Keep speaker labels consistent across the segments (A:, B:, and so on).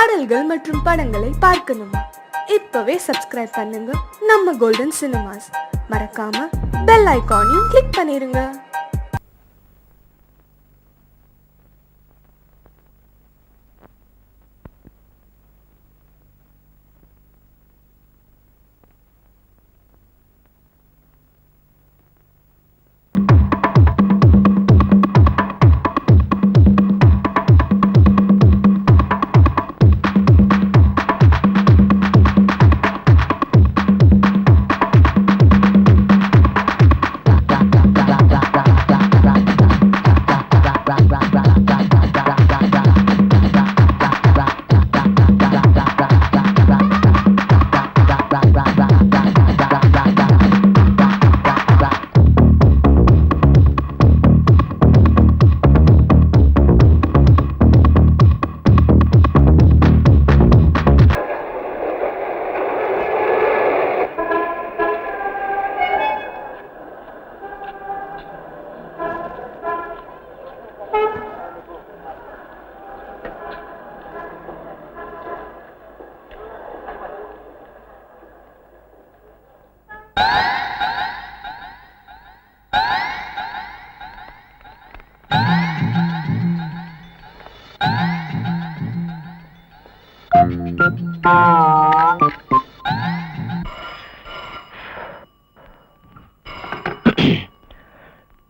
A: பாடல்கள் மற்றும் படங்களை பார்க்கணுமா? இப்பவே சப்ஸ்கிரைப் பண்ணுங்க நம்ம கோல்டன் சினிமாஸ். மறக்காம பெல் ஐகானையும் கிளிக் பண்ணிருங்க.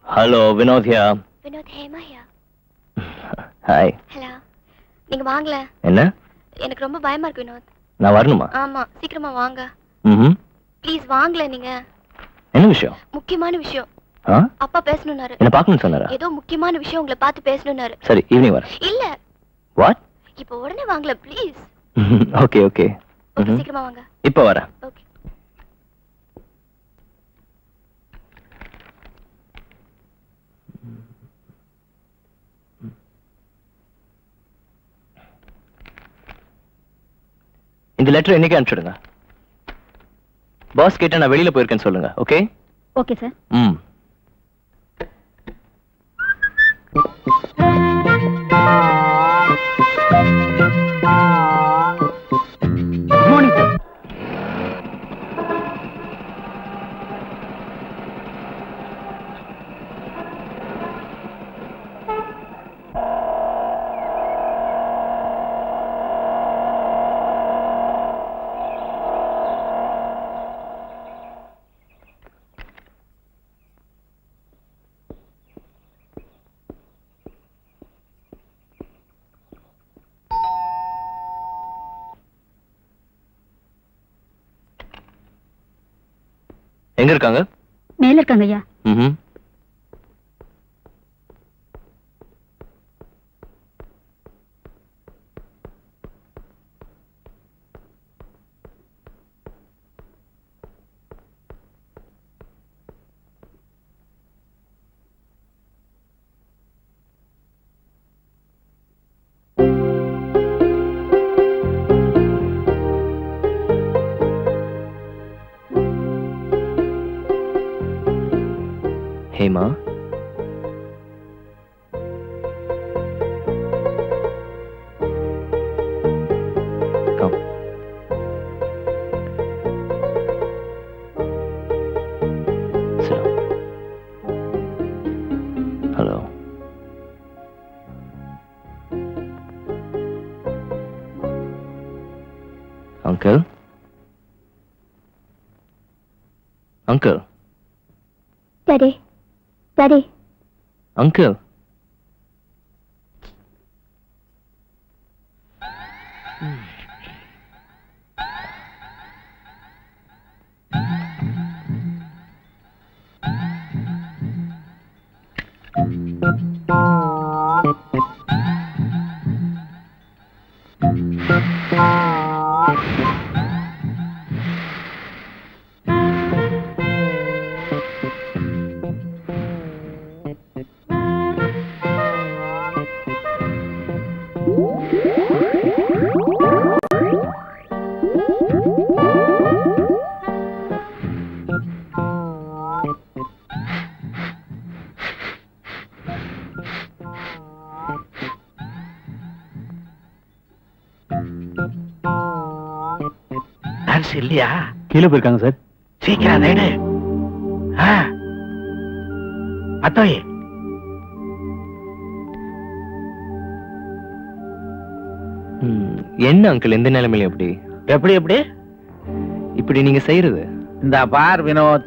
B: Hello, Vinod ஹியா.
C: Vinod, Hema ஹியா.
B: Hi.
C: Hello. நீங்க வாங்கல.
B: என்ன?
C: எனக்கு ரொம்ப பயமா இருக்கு வினோத்.
B: நான் வரணுமா?
C: ஆமா, சீக்கிரமா வாங்க. ப்ளீஸ் வாங்கல நீங்க.
B: என்ன விஷயம்?
C: முக்கியமான விஷயம். அப்பா பேசணும்னாரு.
B: என்ன பார்க்கணும்னு சொன்னாரா?
C: ஏதோ முக்கியமான விஷயம் உங்களை பார்த்து பேசணும்னாரு.
B: சரி, ஈவினிங் வரேன்.
C: இல்ல.
B: வாட்?
C: இப்போ உடனே வாங்கல ப்ளீஸ்.
B: Okay okay.
C: சீக்கிரமா வாங்க.
B: இப்போ வரேன்.
C: ஓகே.
B: இந்த லெட்டர் இன்னைக்கு அனுப்பிச்சுடுங்க. பாஸ் கிட்ட நான் வெளியில போயிருக்கேன்னு சொல்லுங்க. Okay?
C: Okay sir.
B: Good morning sir. எங்க இருக்காங்க?
C: மேல இருக்காங்க ஐயா.
B: Hema, come. Sit down. Hello. Uncle? Uncle?
C: Daddy. Daddy.
B: Uncle?
D: Nurse இல்லையா?
B: கீழே போயிருக்காங்க சார்.
D: சீக்கிரம் நேடு. அத்தோய்,
B: என்ன அங்கிள் எந்த நிலைமையில எப்படி
D: எப்படி எப்படி
B: இப்படி நீங்க செய்யறது?
D: இந்த பார் வினோத்,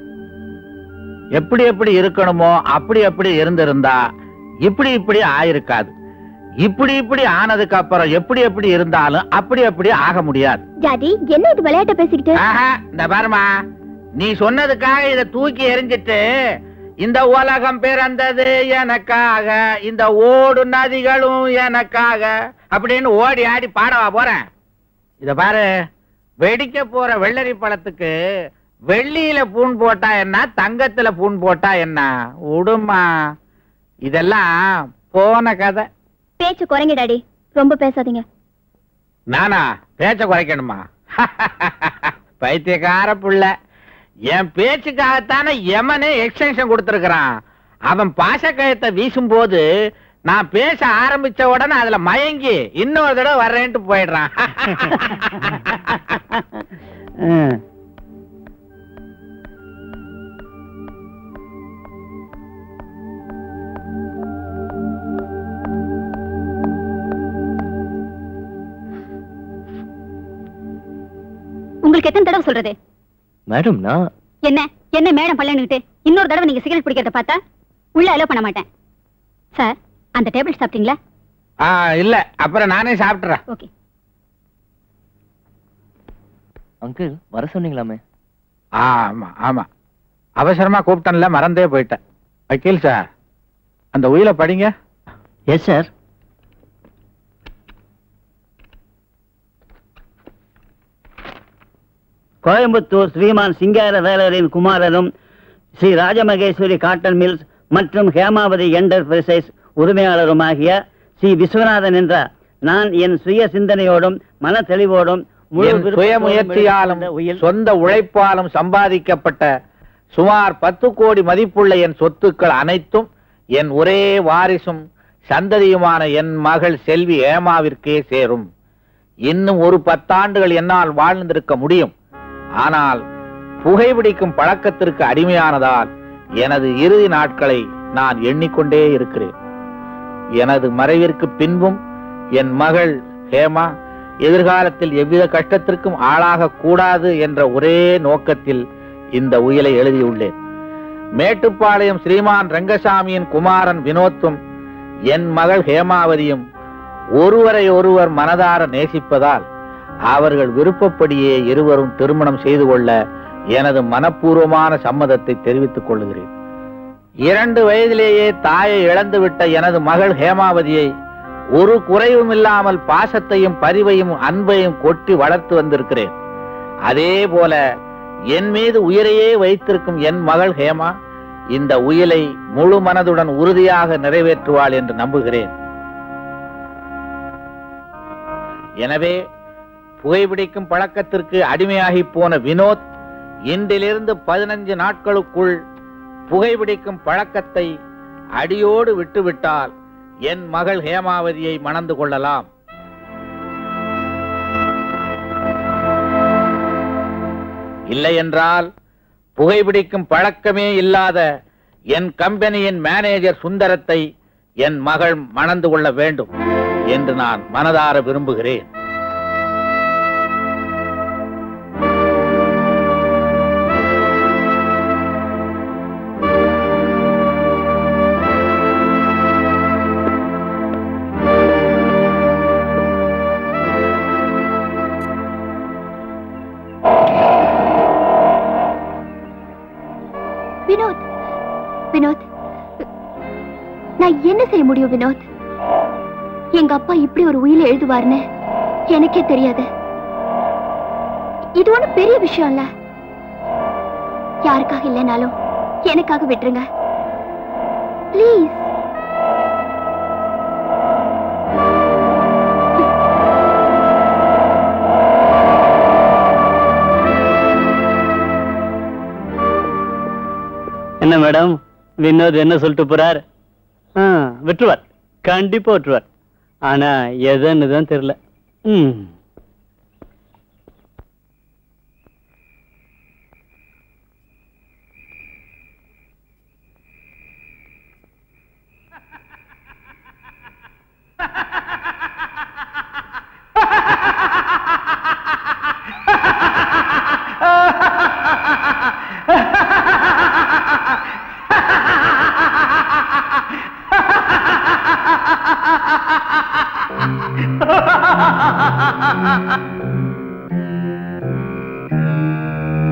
D: எப்படி எப்படி இருக்கணுமோ அப்படி அப்படி இருந்திருந்தா இப்படி இப்படி ஆயிருக்காது. இப்படி இப்படி ஆனதுக்கு அப்புறம் எப்படி எப்படி இருந்தாலும் அப்படி அப்படி ஆக முடியாது.
C: டாடி என்ன இது விளையாட்ட பேசிக்கிட்டு?
D: இந்த பாருமா, நீ சொன்னதுக்காக இத தூக்கி எறிஞ்சிட்டு இந்த உலகம் பிறந்தது எனக்காக, இந்த ஓடு நதிகளும் எனக்காக அப்படின்னு ஓடி ஆடி பாடவா போறேன்? இத பாரு, வெடிக்க போற வெள்ளரி பழத்துக்கு வெள்ளியில பூன் போட்டா என்ன, தங்கத்துல பூன் போட்டா என்ன? உடுமா, இதெல்லாம் போன கதை.
C: பேச்சு குறைங்க டாடி, ரொம்ப பேசாதீங்க.
D: நானா பேச்ச குறைக்கணுமா? பைத்தியக்கார புள்ள, என் பேச்சுக்காகத்தானே எமனே எக்ஸ்டென்ஷன் கொடுத்திருக்கிறான். அவன் பாசக்கயத்தை வீசும் போது நான் பேச ஆரம்பிச்ச உடனே அதுல மயங்கி இன்னொரு தடவை வர்றேன்ட்டு போயிடுறான்.
C: உங்களுக்கு எத்தனை தடவை சொல்றது?
B: மேடம் நான்
C: என்ன என்ன மேடம் பள்ளன்னுட்டு இன்னொரு தடவை நீங்க சிகரெட் பிடிக்கிறத பார்த்தா உள்ள அலோ பண்ண மாட்டேன். சார், அந்த டேபிள் சாப்பிட்டீங்களா?
D: இல்ல, அப்புறம் நானே சாப்பிட்டுறேன்.
C: ஓகே.
B: அங்கிள் வர சொன்னீங்களாமே?
D: ஆமா ஆமா, அவசரமா கூப்பிட்டேன்ல, மறந்தே போயிட்டேன். வக்கீல் சார், அந்த உயில படிங்க.
B: Yes sir.
E: கோயம்புத்தூர் ஸ்ரீமான் சிங்கார வேலரின் குமாரனும் ஸ்ரீ ராஜமகேஸ்வரி காட்டன் மில்ஸ் மற்றும் ஹேமாவதி என்டர்பிரைசஸ் உரிமையாளருமாகிய ஸ்ரீ விஸ்வநாதன் என்ற நான் என் சுய சிந்தனையோடும் மன தெளிவோடும்
D: சுய முயற்சியாலும் சொந்த உழைப்பாலும் சம்பாதிக்கப்பட்ட சுமார் 10 கோடி மதிப்புள்ள என் சொத்துக்கள் அனைத்தும் என் ஒரே வாரிசும் சந்ததியுமான என் மகள் செல்வி ஏமாவிற்கே சேரும். இன்னும் ஒரு 10 ஆண்டுகள் என்னால் வாழ்ந்திருக்க முடியும். ஆனால் புகைப்பிடிக்கும் பழக்கத்திற்கு அடிமையானதால் எனது இறுதி நாட்களை நான் எண்ணிக்கொண்டே இருக்கிறேன். எனது மறைவிற்கு பின்பும் என் மகள் ஹேமா எதிர்காலத்தில் எவ்வித கஷ்டத்திற்கும் ஆளாக கூடாது என்ற ஒரே நோக்கத்தில் இந்த உயிலை எழுதியுள்ளேன். மேட்டுப்பாளையம் ஸ்ரீமான் ரங்கசாமியின் குமாரன் வினோத்தும் என் மகள் ஹேமாவதியும் ஒருவரை ஒருவர் மனதார நேசிப்பதால் அவர்கள் விருப்பப்படியே இருவரும் திருமணம் செய்து கொள்ள எனது மனப்பூர்வமான சம்மதத்தை தெரிவித்துக் கொள்கிறேன். 2 வயதிலேயே தாயை இழந்துவிட்ட எனது மகள் ஹேமாவதியை ஒரு குறைவும் இல்லாமல் பாசத்தையும் பரிவையும் அன்பையும் கொட்டி வளர்த்து வந்திருக்கிறேன். அதே போல என் மீது உயிரையே வைத்திருக்கும் என் மகள் ஹேமா இந்த உயிலை முழு மனதுடன் உறுதியாக நிறைவேற்றுவாள் என்று நம்புகிறேன். எனவே புகைப்பிடிக்கும் பழக்கத்திற்கு அடிமையாகி போன வினோத் இன்றிலிருந்து 15 நாட்களுக்குள் புகைப்பிடிக்கும் பழக்கத்தை அடியோடு விட்டுவிட்டால் என் மகள் ஹேமாவதியை மணந்து கொள்ளலாம். இல்லை என்றால் புகைப்பிடிக்கும் பழக்கமே இல்லாத என் கம்பெனியின் மேனேஜர் சுந்தரத்தை என் மகள் மணந்து கொள்ள வேண்டும் என்று நான் மனதார விரும்புகிறேன்.
C: வினோத், வினோத், நான் என்ன செய்ய முடியும் வினோத்? எங்க அப்பா இப்படி ஒரு உயிரை எழுதுவார்னு எனக்கே தெரியாது. இது ஒண்ணு பெரிய விஷயம் இல்ல. யாருக்காக இல்லைனாலும் எனக்காக விட்டுருங்க ப்ளீஸ்.
E: என்ன மேடம், வினோத் என்ன சொல்லிட்டு போறார்? விட்டுருவார், கண்டிப்பா விட்டுருவார். ஆனா எதுன்னு தான் தெரியல.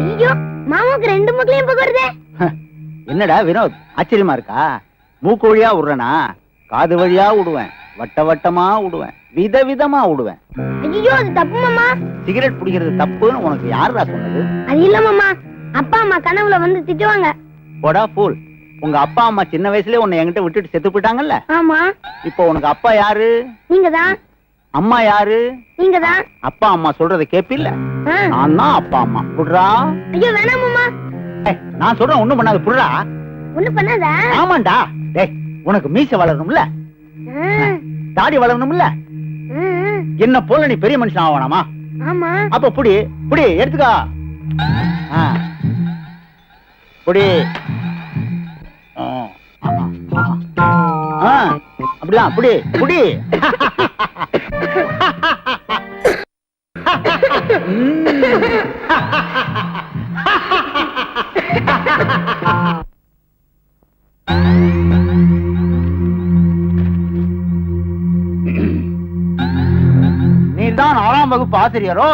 C: ஐயோ மாமாவுக்கு 2 மூக்குலயும் புகுறதே.
F: என்னடா வினோத், ஆச்சரியமா இருக்கா? மூக்கு வழியா விடுறனா, காது வழியா விடுவேன், வட்ட வட்டமா விடுவேன், விதவிதமா விடுவேன்.
C: ஐயோ அது தப்பு மாமா.
F: சிகரெட் பிடிக்கிறது தப்புன்னு உனக்கு யாருடா சொன்னது?
C: அது இல்ல மாமா, அப்பா அம்மா கனவுல வந்து திட்டுவாங்க.
F: போடா ஃபூல். உங்க அப்பா அம்மா சின்ன வயசுலயே உன்னை என்கிட்ட விட்டுட்டு செத்து போயிட்டாங்கல்ல.
C: ஆமா.
F: இப்போ உனக்கு அப்பா யாரு?
C: நீங்கதான்.
F: அம்மா யாரு?
C: நீங்கதான்.
F: அப்பா அம்மா சொல்றதை கேப்பில்ல? நான் தான் அப்பா அம்மா. புடுறா.
C: ஐயோ வேணாம் மாமா.
F: நான் சொல்றேன் ஒண்ணும் பண்ணாது, புடுறா.
C: ஒண்ணும் பண்ணாத.
F: ஆமாண்டா. டேய், உனக்கு மீசை வளரணும்ல, தாடி வளரணும்ல, என்ன போல நீ பெரிய மனுஷன் ஆகணுமா?
C: ஆமா.
F: அப்ப புடி புடி எடுத்துக்கா. புடி. அப்படிதான் புடி புடி. நீர்தான் 6ஆம் வகுப்பு ஆசிரியரோ?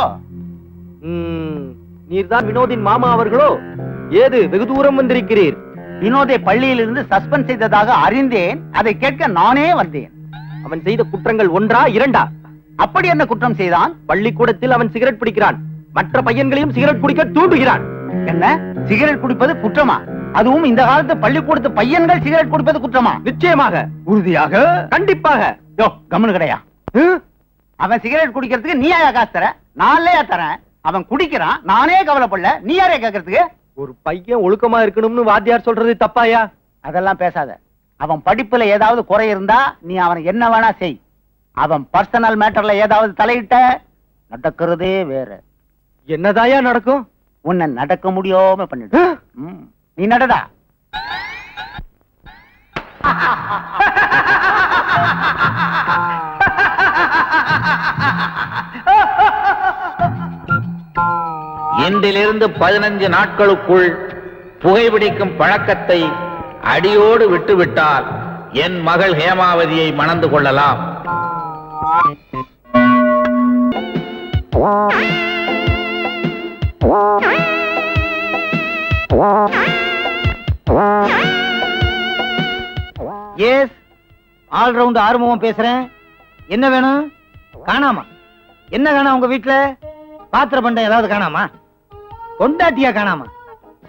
B: நீர்தான் வினோதின் மாமா அவர்களோ? ஏது வெகு தூரம் வந்திருக்கிறீர்?
F: வினோதை பள்ளியிலிருந்து சஸ்பெண்ட் செய்ததாக அறிந்தேன், அதை கேட்க நானே வந்தேன்.
B: அவன் செய்த குற்றங்கள் 1ஆ 2ஆ?
F: அப்படி என்ன குற்றம் செய்தான்?
B: பள்ளிக்கூடத்தில் அவன் சிகரெட் பிடிக்கிறான், மற்ற பையன்களையும் சிகரெட் குடிக்க தூண்டுகிறான்.
F: என்ன, சிகரெட் குடிப்பது குற்றமா? அதுவும் இந்த காலத்து பள்ளிக்கூடத்து பையன்கள் சிகரெட் குடிப்பது குற்றமா?
B: நிச்சயமாக.
F: உறுதியாக?
B: கண்டிப்பாக.
F: யோ கம்முனு கிடையா. அவன் சிகரெட் குடிக்கிறதுக்கு நீ யாரா காசு தர? நான்லையா தரேன். அவன் குடிக்கிறான், நானே கவலைப்படல, நீ யாரே கேட்கறதுக்கு?
B: ஒரு பையன் ஒழுக்கமா இருக்கணும்னு வாத்தியார் சொல்றது தப்பாயா?
F: அதெல்லாம் பேசாத. அவன் படிப்புல ஏதாவது குறை இருந்தா நீ அவனை என்ன வேணா செய். அவன் பர்சனல் மேட்டர்ல ஏதாவது தலையிட்ட நடக்கிறதே வேற.
B: என்னதாயா நடக்கும்?
F: உன்னை நடக்க முடியாம பண்ணிடு. நீ நடடா.
D: இன்றிலிருந்து 15 நாட்களுக்குள் புகைப்பிடிக்கும் பழக்கத்தை அடியோடு விட்டுவிட்டால் என் மகள் ஹேமாவதியை மணந்து கொள்ளலாம்.
F: எஸ், ஆல் ரவுண்ட் ஆறுமுகம் பேசுறேன். என்ன வேணும்? காணாமா? என்ன காணா உங்க வீட்டுல? பாத்திர பண்டம் ஏதாவது காணாமா? கொண்டாட்டியா காணாமா?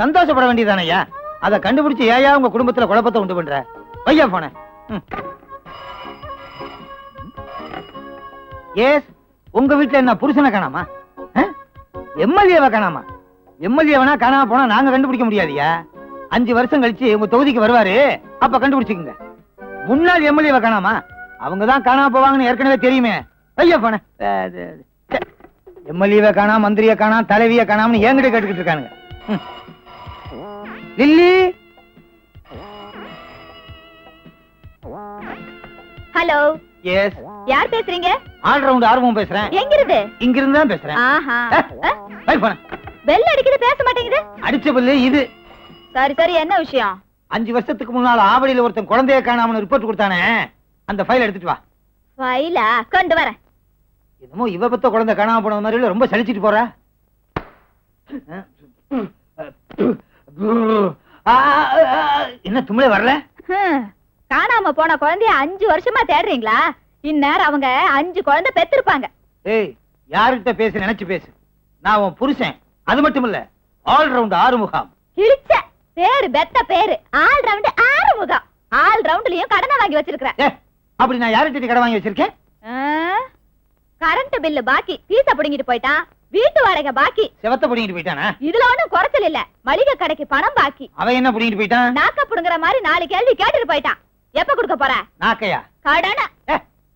F: சந்தோஷப்பட வேண்டியதானையா? அதை கண்டுபிடிச்சு ஏயா உங்க குடும்பத்துல குழப்பத்தை உண்டு பண்ற? பையா போன. எஸ், உங்க வீட்டுல என்ன புருஷனை காணாமா? எம்எல்ஏவை காணாமா? எம்எல்ஏவனா காணாம போனா நாங்க கண்டுபிடிக்க முடியாதியா? 5 வருஷம் கழிச்சு உங்க தொகுதிக்கு வருவாரு, அப்ப கண்டுபிடிச்சுக்குங்க. முன்னாள் எம்எல்ஏவை காணாமா? அவங்கதான் காணாம போவாங்கன்னு ஏற்கனவே தெரியுமே. ஐயா போன. எம்எல்ஏவை காணா, மந்திரியை காணா, தலைவியை காணாமனு என்கிட்ட கேட்டுக்கிட்டு இருக்கானுங்க. லில்லி.
C: ஹலோ.
F: எஸ்.
C: யார் பேசுறீங்க?
F: ஆல் ரவுண்ட் ஆர்வம் பேசுறேன்.
C: எங்க இருந்து?
F: இங்க இருந்து தான் பேசுறேன்.
C: ஆஹா.
F: பெல்
C: அடிக்குது, பேச மாட்டேங்குது.
F: அடிச்ச பல்லு இது.
C: சரி சரி, என்ன விஷயம்?
F: 5 வருஷத்துக்கு முன்னால ஆவடியில ஒருத்தன் குழந்தைய காணாமனு ரிப்போர்ட் கொடுத்தானே, அந்த ஃபைல் எடுத்துட்டு வா.
C: ஃபைலா? கொண்டு வரேன்.
F: என்னமோ இவ பத்த குழந்தை காணாம போன மாதிரி ரொம்ப சலிச்சிட்டு போற. என்ன தும்ளே வரல?
C: காணாம போன குழந்தைய 5 வருஷமா தேடுறீங்களா? இந்நேரம் அவங்க 5 குழந்தை பெத்திருப்பாங்க.
F: ஏய், யார்கிட்ட பேசு நினைச்சு பேசு. நான் உன் புருஷன். அது மட்டும் இல்ல, ஆல் ரவுண்ட் ஆறுமுகம்.
C: கிழிச்ச பேரு, பெத்த பேரு. All round Arumugam. ஆல் ரவுண்ட்லயும் கடனை வாங்கி வச்சிருக்கேன்.
F: அப்படி நான் யார்கிட்ட கடன் வாங்கி வச்சிருக்கேன்?
C: கரண்ட் பில்லு பாக்கி, பீச புடிங்கிட்டு போயிட்டான். வீட்டு வாடகை பாக்கி,
F: செவத்த புடிங்கிட்டு போயிட்டானா?
C: இதுல ஒண்ணும் குறைச்சல் இல்ல. மளிகை கடைக்கு பணம் பாக்கி.
F: அவன் என்ன புடிங்கிட்டு போயிட்டான்?
C: நாக்க புடுங்குற மாதிரி 4 கேள்வி கேட்டுட்டு போயிட்டான். எப்ப கொடுக்க போற
F: நாக்கையா?
C: கடனை.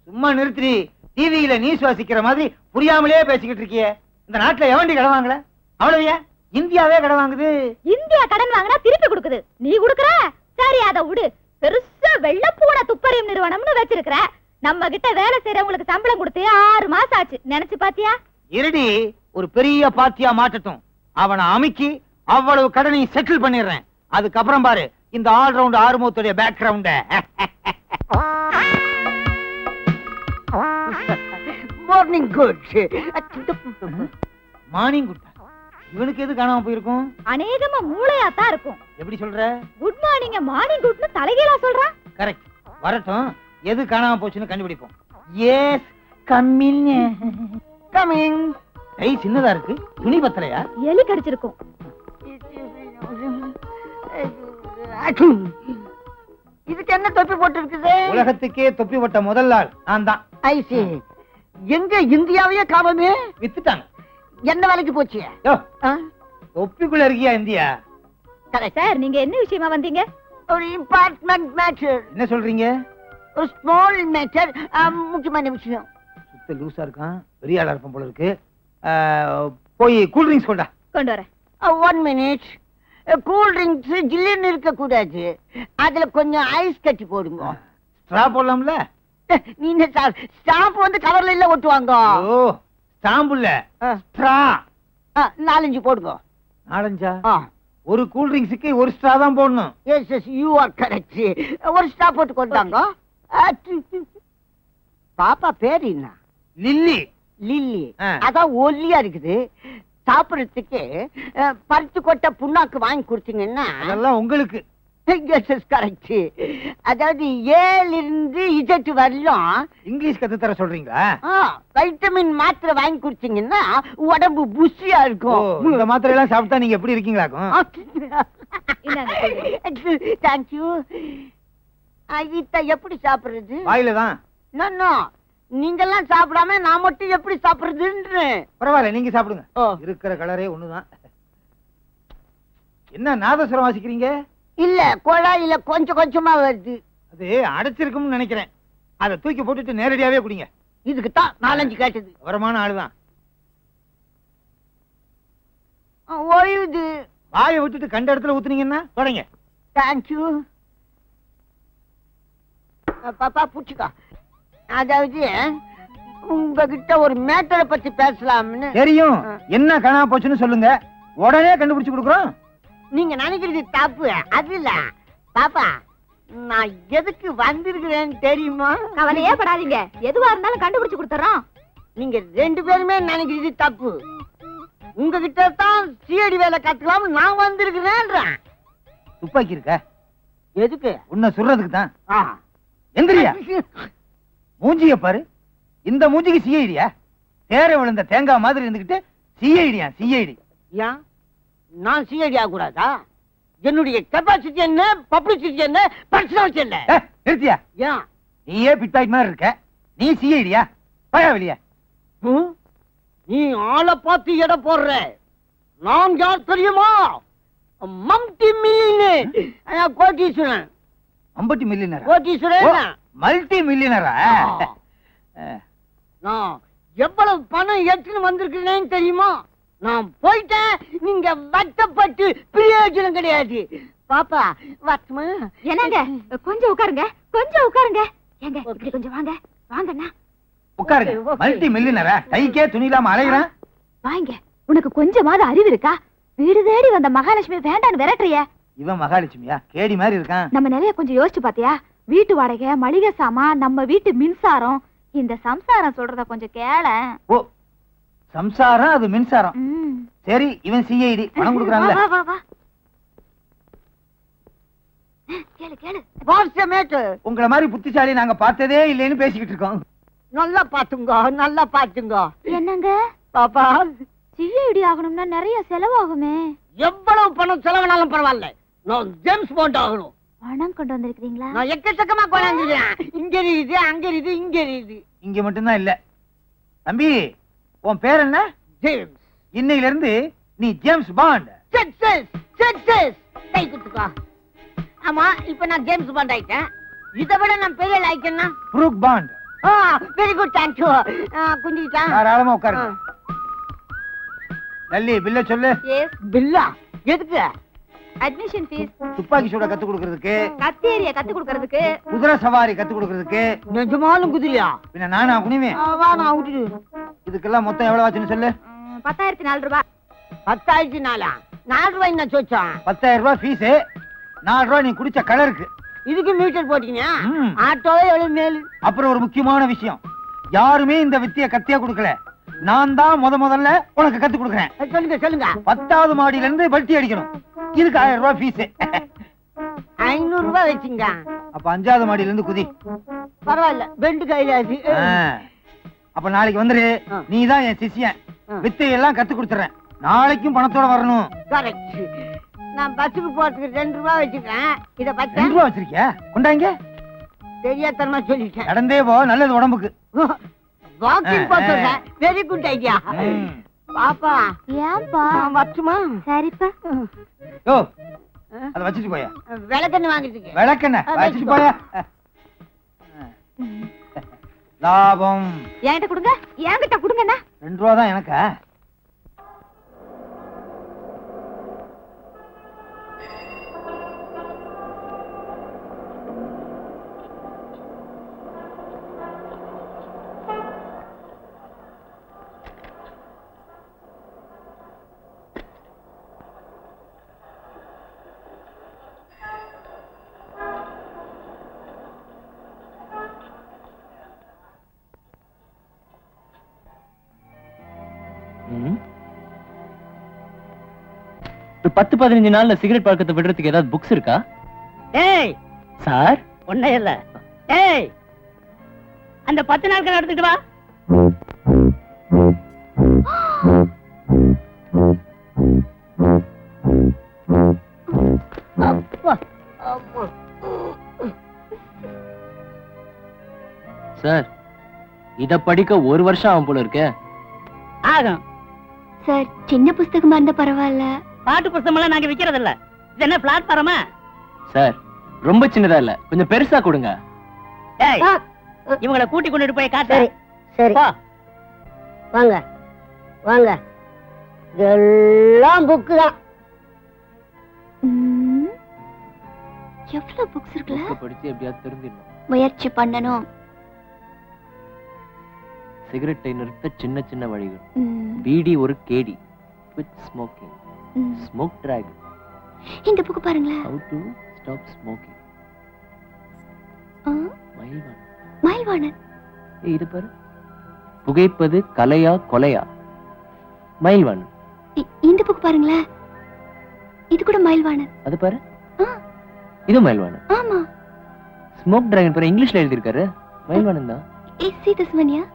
F: சும்மா நிறுத்தி. டிவியில நியூஸ் வாசிக்கிற மாதிரி புரியாமலே பேசிக்கிட்டு இருக்கியே. இந்த நாட்டுல எவண்டி கடன் வாங்கல? அவ்வளவுயா? இந்தியாவே கடன் வாங்குது.
C: இந்தியா கடன் வாங்கினா திருப்பி கொடுக்குது. நீ கொடுக்கற? சரி, அதை விடு. பெருசா வெள்ளப்பூனை துப்பறியும் நிறுவனம்னு வச்சிருக்கிற. நம்ம கிட்ட வேலை செய்யறவங்களுக்கு சம்பளம் கொடுத்து 6 மாசம் ஆச்சு. நினைச்சு பாத்தியா? இருடி,
F: ஒரு பெரிய பாத்தியா மாட்டட்டும். அவனை அமுக்கி அவ்வளவு கடனையும் செட்டில் பண்ணிடுறேன். அதுக்கப்புறம் பாரு இந்த ஆல் ரவுண்ட் ஆறுமுகத்துடைய background.
G: Morning good.
F: Morning good. இவனுக்கு எது காணாம போயிருக்கும்?
C: அநேகமா மூளையா தான் இருக்கும்.
F: எப்படி சொல்ற?
C: குட் மார்னிங் மார்னிங் குட்னு தலைகீழா சொல்றான்.
F: கரெக்ட். வரட்டும், எது காணாம போச்சுன்னு கண்டுபிடிப்போம். S, coming.
G: கமிங்.
F: கை சின்னதா இருக்கு, துணி பத்தலையா?
C: எலி கடிச்சிருக்கும்.
G: இதுக்கு என்ன தொப்பி போட்டு இருக்குது?
F: உலகத்துக்கே தொப்பி போட்ட முதல் ஆள் நான் தான்.
G: ஐ சி. எங்க இந்தியாவையே காணோமே.
F: வித்துட்டாங்க.
G: என்ன வேலைக்கு போச்சு?
F: யோ, தொப்பிக்குள்ள இருக்கியா இந்தியா?
C: சார் நீங்க என்ன விஷயமா வந்தீங்க?
G: ஒரு இம்பார்ட்டன்ட் மேட்டர்.
F: என்ன சொல்றீங்க?
G: ஒரு ஸ்மால் மேட்டர், முக்கியமான விஷயம்.
F: சுத்த லூசா இருக்கான், பெரிய ஆளா இருப்பான் போல இருக்கு. போய் கூல் ட்ரிங்க்ஸ் கொண்டா.
C: கொண்டு வரேன்.
G: 1 மினிட். கூல் ட்ரிங்க்ஸ் ஜில்லுன்னு இருக்க கூடாது, அதுல கொஞ்சம் ஐஸ் கட்டி போடுங்க.
F: ஸ்ட்ரா போடலாம்ல?
G: நீ என்ன சார், ஸ்டாம்ப் வந்து கவர்ல இல்ல ஒட்டுவாங்க.
F: ஓ, ஸ்டாம்ப் இல்ல, ஸ்ட்ரா.
G: 4-5 போடுங்க.
F: 4-5? ஒரு கூல் ட்ரிங்க்ஸுக்கு ஒரு ஸ்ட்ரா தான் போடணும்.
G: Yes yes, you are correct. ஒரு ஸ்டா போட்டு கொண்டாங்க. பாப்பா பேர் என்ன?
F: லில்லி.
G: லில்லி. அதான் ஒல்லியா இருக்குது. சாப்பிடறதுக்கு பருத்து கொட்ட புண்ணாக்கு வாங்கி கொடுத்தீங்கன்னா
F: அதெல்லாம் உங்களுக்கு.
G: கரெக்ட். அதாவது ஏலிருந்து இஜெட் வரலாம்
F: இங்கிலீஷ் கத்து தர சொல்றீங்களா?
G: வைட்டமின் மாத்திரை வாங்கி குடிச்சீங்கன்னா உடம்பு புஷியா இருக்கும்.
F: இந்த மாத்திரை எல்லாம் சாப்பிட்டா நீங்க எப்படி இருக்கீங்களாக்கும்?
G: தேங்க்யூ. இத எப்படி சாப்பிடுறது?
F: வாயில தான்.
G: நீங்கெல்லாம் சாப்பிடாம நான் மட்டும் எப்படி சாப்பிடுறதுன்னு.
F: பரவாயில்ல, நீங்க சாப்பிடுங்க. இருக்கிற கலரே ஒண்ணுதான். என்ன நாதஸ்வரம் வாசிக்கிறீங்க?
G: இல்ல, குழாயில கொஞ்சம் கொஞ்சமா வருது.
F: அது அடைச்சிருக்கும்னு நினைக்கிறேன். அதை தூக்கி போட்டுட்டு நேரடியாவே குடிங்க.
G: இதுக்கு தான் 4-5 கேட்டது.
F: வரமான ஆளுதான்.
G: ஓய்வுது.
F: வாயை விட்டுட்டு கண்ட இடத்துல ஊத்துனீங்கன்னா தொடங்க.
G: தேங்க்யூ. பாப்பா புடிச்சுக்கா. அதாவது உங்ககிட்ட ஒரு மேட்டரை பத்தி பேசலாம்னு.
F: தெரியும். என்ன காணாம போச்சுன்னு சொல்லுங்க, உடனே கண்டுபிடிச்சு கொடுக்குறோம்.
G: நீங்க நினைக்கிறது தப்பு. அது இல்ல பாப்பா, நான் எதுக்கு வந்திருக்கிறேன்னு தெரியுமா?
C: கவலையே படாதீங்க, எதுவா இருந்தாலும் கண்டுபிடிச்சு கொடுத்துறோம்.
G: நீங்க 2 பேருமே நினைக்கிறது தப்பு. உங்ககிட்ட தான் சிஐடி வேலை கட்டலாம் நான் வந்திருக்கிறேன்.
F: துப்பாக்கி இருக்க?
G: எதுக்கு?
F: உன்னை சுடுறதுக்கு தான். எந்திரியா, மூஞ்சிய பாரு. இந்த மூஞ்சிக்கு சிஐடியா? தேர விழுந்த தேங்காய் மாதிரி இருந்துகிட்டு சிஐடியா? சிஐடி
G: ஏன் நான் சிஐடி ஆக கூடாதா? என்னுடைய கெபாசிட்டி என்ன, பப்ளிசிட்டி என்ன, பர்சனாலிட்டி என்ன?
F: நிறுத்தியா?
G: ஏன்
F: நீயே பிட்பாக்கெட் மாதிரி இருக்க, நீ சிஐடியா? பயா வெளியா.
G: நீ ஆளை பார்த்து எடை போடுற. நான் யார் தெரியுமா? மல்டி மில்லியனர் கோட்டீஸ்வரன்.
F: 50 மில்லியனர்
G: கோட்டீஸ்வரன்,
F: மல்டி மில்லியனரா?
G: நான் எவ்வளவு பணம் எடுத்துன்னு வந்திருக்கிறேன்னு தெரியுமா? நான் போயிட்டேன், நீங்க வட்டப்பட்டு பிரயோஜனம் கிடையாது. பாப்பா வட்டமா?
C: என்னங்க கொஞ்சம் உட்காருங்க, கொஞ்சம் உட்காருங்க. ஏங்க இப்படி கொஞ்சம் வாங்க. வாங்கண்ணா
F: உட்காருங்க. மல்டி மில்லியனரா? கைக்கே துணி இல்லாம அலைகிறான்.
C: வாங்க. உனக்கு கொஞ்சமாவது அறிவு இருக்கா? வீடு தேடி வந்த மகாலட்சுமி வேண்டான்னு விரட்டுறிய.
F: இவன் மகாலட்சுமியா? கேடி மாதிரி இருக்கான்.
C: நம்ம நிலைய கொஞ்சம் யோசிச்சு பாத்தியா? வீட்டு வாடகை, மளிகை சாமான், நம்ம வீட்டு மின்சாரம். இந்த சம்சாரம் சொல்றத கொஞ்சம் கேள.
F: ஓ, சம்சாரம் அது மின்சாரம். சரி, இவன் சிஐடி. பணம் கொடுக்குறான்ல.
C: கேளு கேளு.
F: உங்களை மாதிரி புத்திசாலி நாங்க பார்த்ததே இல்லைன்னு பேசிக்கிட்டு இருக்கோம்.
G: நல்லா பாத்துங்க, நல்லா பாத்துங்க.
C: என்னங்க
G: பாப்பா,
C: சிஐடி ஆகணும்னா நிறைய செலவாகுமே.
G: எவ்வளவு பணம் செலவானாலும் பரவாயில்ல, நான் ஜேம்ஸ் பாண்ட் ஆகணும்.
C: பணம் கொண்டு வந்திருக்கீங்களா?
G: நான் எக்கச்சக்கமா கொண்டாந்துருக்கேன். இங்க இருக்குது, அங்க இருக்குது, இங்க இருக்குது.
F: இங்க மட்டும்தான் இல்ல. தம்பி, உன் பேர் என்ன?
G: ஜேம்ஸ்.
F: இன்னையில இருந்து நீ ஜேம்ஸ் பாண்ட்.
G: Success success. கை குத்துக்கா. ஆமா, இப்ப நான் ஜேம்ஸ் பாண்ட் ஆயிட்டேன். இதை விட நான் பெரிய ஆயிட்டேன்னா
F: Brooke Bond.
G: Very good, thank you. குஞ்சிட்டா
F: தாராளமா உட்காருங்க. நல்லி பில்ல சொல்லு.
G: பில்லா எதுக்கு?
C: அட்மிஷன் ஃபீஸ்,
F: துப்பாக்கி சூட கத்து கொடுக்கிறதுக்கு,
C: கத்தேரிய கத்து கொடுக்கிறதுக்கு,
F: குதிரை சவாரி கத்து கொடுக்கிறதுக்கு.
G: நிஜமாலும் குதிரையா?
F: பின்ன நானா குனிவே?
G: வா, நான் விட்டுடு.
F: இதுக்கெல்லாம் மொத்தம் எவ்வளவு ஆச்சுன்னு சொல்லு.
C: 10,004 ரூபாய்.
G: 10,004? 4 ரூபாய் என்ன சொச்சான்?
F: 10,000 ரூபாய் ஃபீஸ், 4 ரூபாய் நீ குடிச்ச கலருக்கு.
G: இதுக்கு மீட்டர் போட்டீங்க? ஆட்டோவே எவ்வளவு மேலு.
F: அப்புறம் ஒரு முக்கியமான விஷயம், யாருமே இந்த வித்திய கத்தியா கொடுக்கல. நான் தான் முதல்ல உனக்கு கத்து கொடுக்குறேன்.
G: சொல்லுங்க சொல்லுங்க.
F: 10வது மாடியில இருந்து பல்ட்டி அடிக்கணும். இதுக்கு 1000 ரூபாய் ஃபீஸ்.
G: 500 ரூபாய் வச்சுங்க.
F: அப்ப 5வது மாடியில இருந்து குதி.
G: பரவாயில்ல, பெண்டு கையிலாச்சு.
F: அப்ப நாளைக்கு வந்துரு. நீ தான் என் சிஷ்யன். வித்தையெல்லாம் கத்து கொடுத்துறேன். நாளைக்கும் பணத்தோட வரணும்.
G: கரெக்ட். நான் பஸ்ஸுக்கு போறதுக்கு 2 ரூபாய் வச்சுக்கிறேன். இத
F: 2 ரூபாய் வச்சிருக்கியா? கொண்டாங்க.
G: தெரியாதனமா சொல்லிட்டேன்.
F: நடந்தே போ, நல்லது உடம்புக்கு.
G: வாக்கிங் போறேன். Very good idea. பாப்பா
C: ஏன்பா
G: வரட்டுமா?
C: சரிப்பா.
F: யோ, அத வச்சிட்டு போயா.
G: விளக்கெண்ணெய் வாங்கிட்டு.
F: விளக்கெண்ணெய் வச்சிட்டு போயா. லாபம்
C: என்கிட்ட கொடுங்க. என்கிட்ட கொடுங்கண்ணா.
F: 2 ரூபா தான் எனக்கா?
B: ஒரு 10-15 நாள்ல சிகரெட் பழக்கத்தை விடுறதுக்கு ஏதாவது புக்ஸ் இருக்கா?
E: ஏய்
B: சார்,
E: ஒண்ணே இல்ல. ஏய், அந்த 10 நாட்கள் எடுத்துட்டு வா.
B: சார், இத படிக்க 1 வருஷம் ஆகும் போல இருக்கே.
E: ஆகும்.
C: சார், சின்ன புஸ்தகமா இருந்தா பரவாயில்ல.
E: பாட்டு புஸ்தகம் எல்லாம் நாங்க விக்கிறது இல்ல. இது என்ன பிளாட்ஃபார்மா?
B: சார், ரொம்ப சின்னதா இல்ல, கொஞ்சம் பெருசா கொடுங்க.
E: ஏய், இவங்களை கூட்டி கொண்டுட்டு போய் காட்டு.
G: சரி
E: போ.
G: வாங்க வாங்க. எல்லாம் புக்கு தான்.
C: எவ்வளவு புக்ஸ் இருக்குல்ல?
B: புக்க படிச்சு எப்படியாவது தெரிஞ்சிடணும்.
C: முயற்சி பண்ணணும்.
B: சிகரெட்டை நிறுத்த சின்ன சின்ன வழிகள். பீடி ஒரு கேடி. Quit smoking. Smoke dragon.
C: இந்த புக் பாருங்களேன்.
B: How to stop smoking. மயில்வாணன்.
C: மயில்வாணன்.
B: இது பாரு. புகைப்பது கலையா கொலையா? மயில்வாணன்.
C: இந்த புக் பாருங்களேன். இது கூட மயில்வாணன்.
B: அது பாரு. இது மயில்வாணன்.
C: ஆமா.
B: ஸ்மோக் டிராகன் பாரு, இங்கிலீஷ்ல எழுதி இருக்காரு. மயில்வாணன் தான்.
C: See this one, yeah?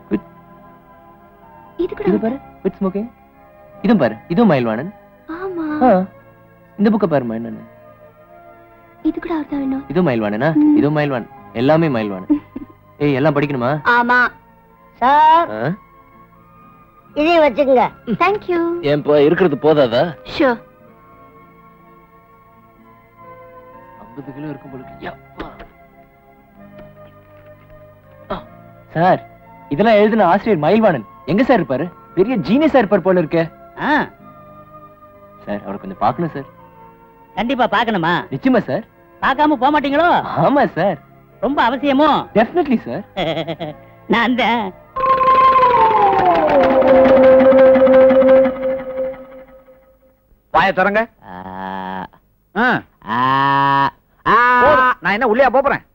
C: இது கூட
B: இது பாரு. Quit smoking. இது பாரு. இது மயில்வாணன்.
C: ஆமா.
B: இந்த புக்க பாரு மயில்வாணன்.
C: இது கூட அவர்தான் வேணும்.
B: இது மயில்வாணனா? இது மயில்வாணன். எல்லாமே மயில்வாணன். ஏய், எல்லாம் படிக்கணுமா?
G: ஆமா சார். இதையும் வச்சுக்கங்க.
C: Thank you.
B: ஏன்பா இருக்கிறது போதாதா?
C: Sure.
B: 50 கிலோ இருக்கும் போல இருக்கு. யப்பா. சார், இதெல்லாம் எழுதின ஆசிரியர் மயில்வாணன் எங்க சார் இருப்பாரு? பெரிய ஜீனியஸா இருப்பார் போல இருக்கே. சார், அவரை கொஞ்சம் பார்க்கணும் சார்.
E: கண்டிப்பா பார்க்கணுமா?
B: நிச்சயமா சார்.
E: பார்க்காம போக மாட்டீங்களோ?
B: ஆமா சார்.
E: ரொம்ப அவசியமோ?
B: Definitely sir.
E: நான்
D: வாய திறங்க. நான் என்ன உள்ளே போறேன்?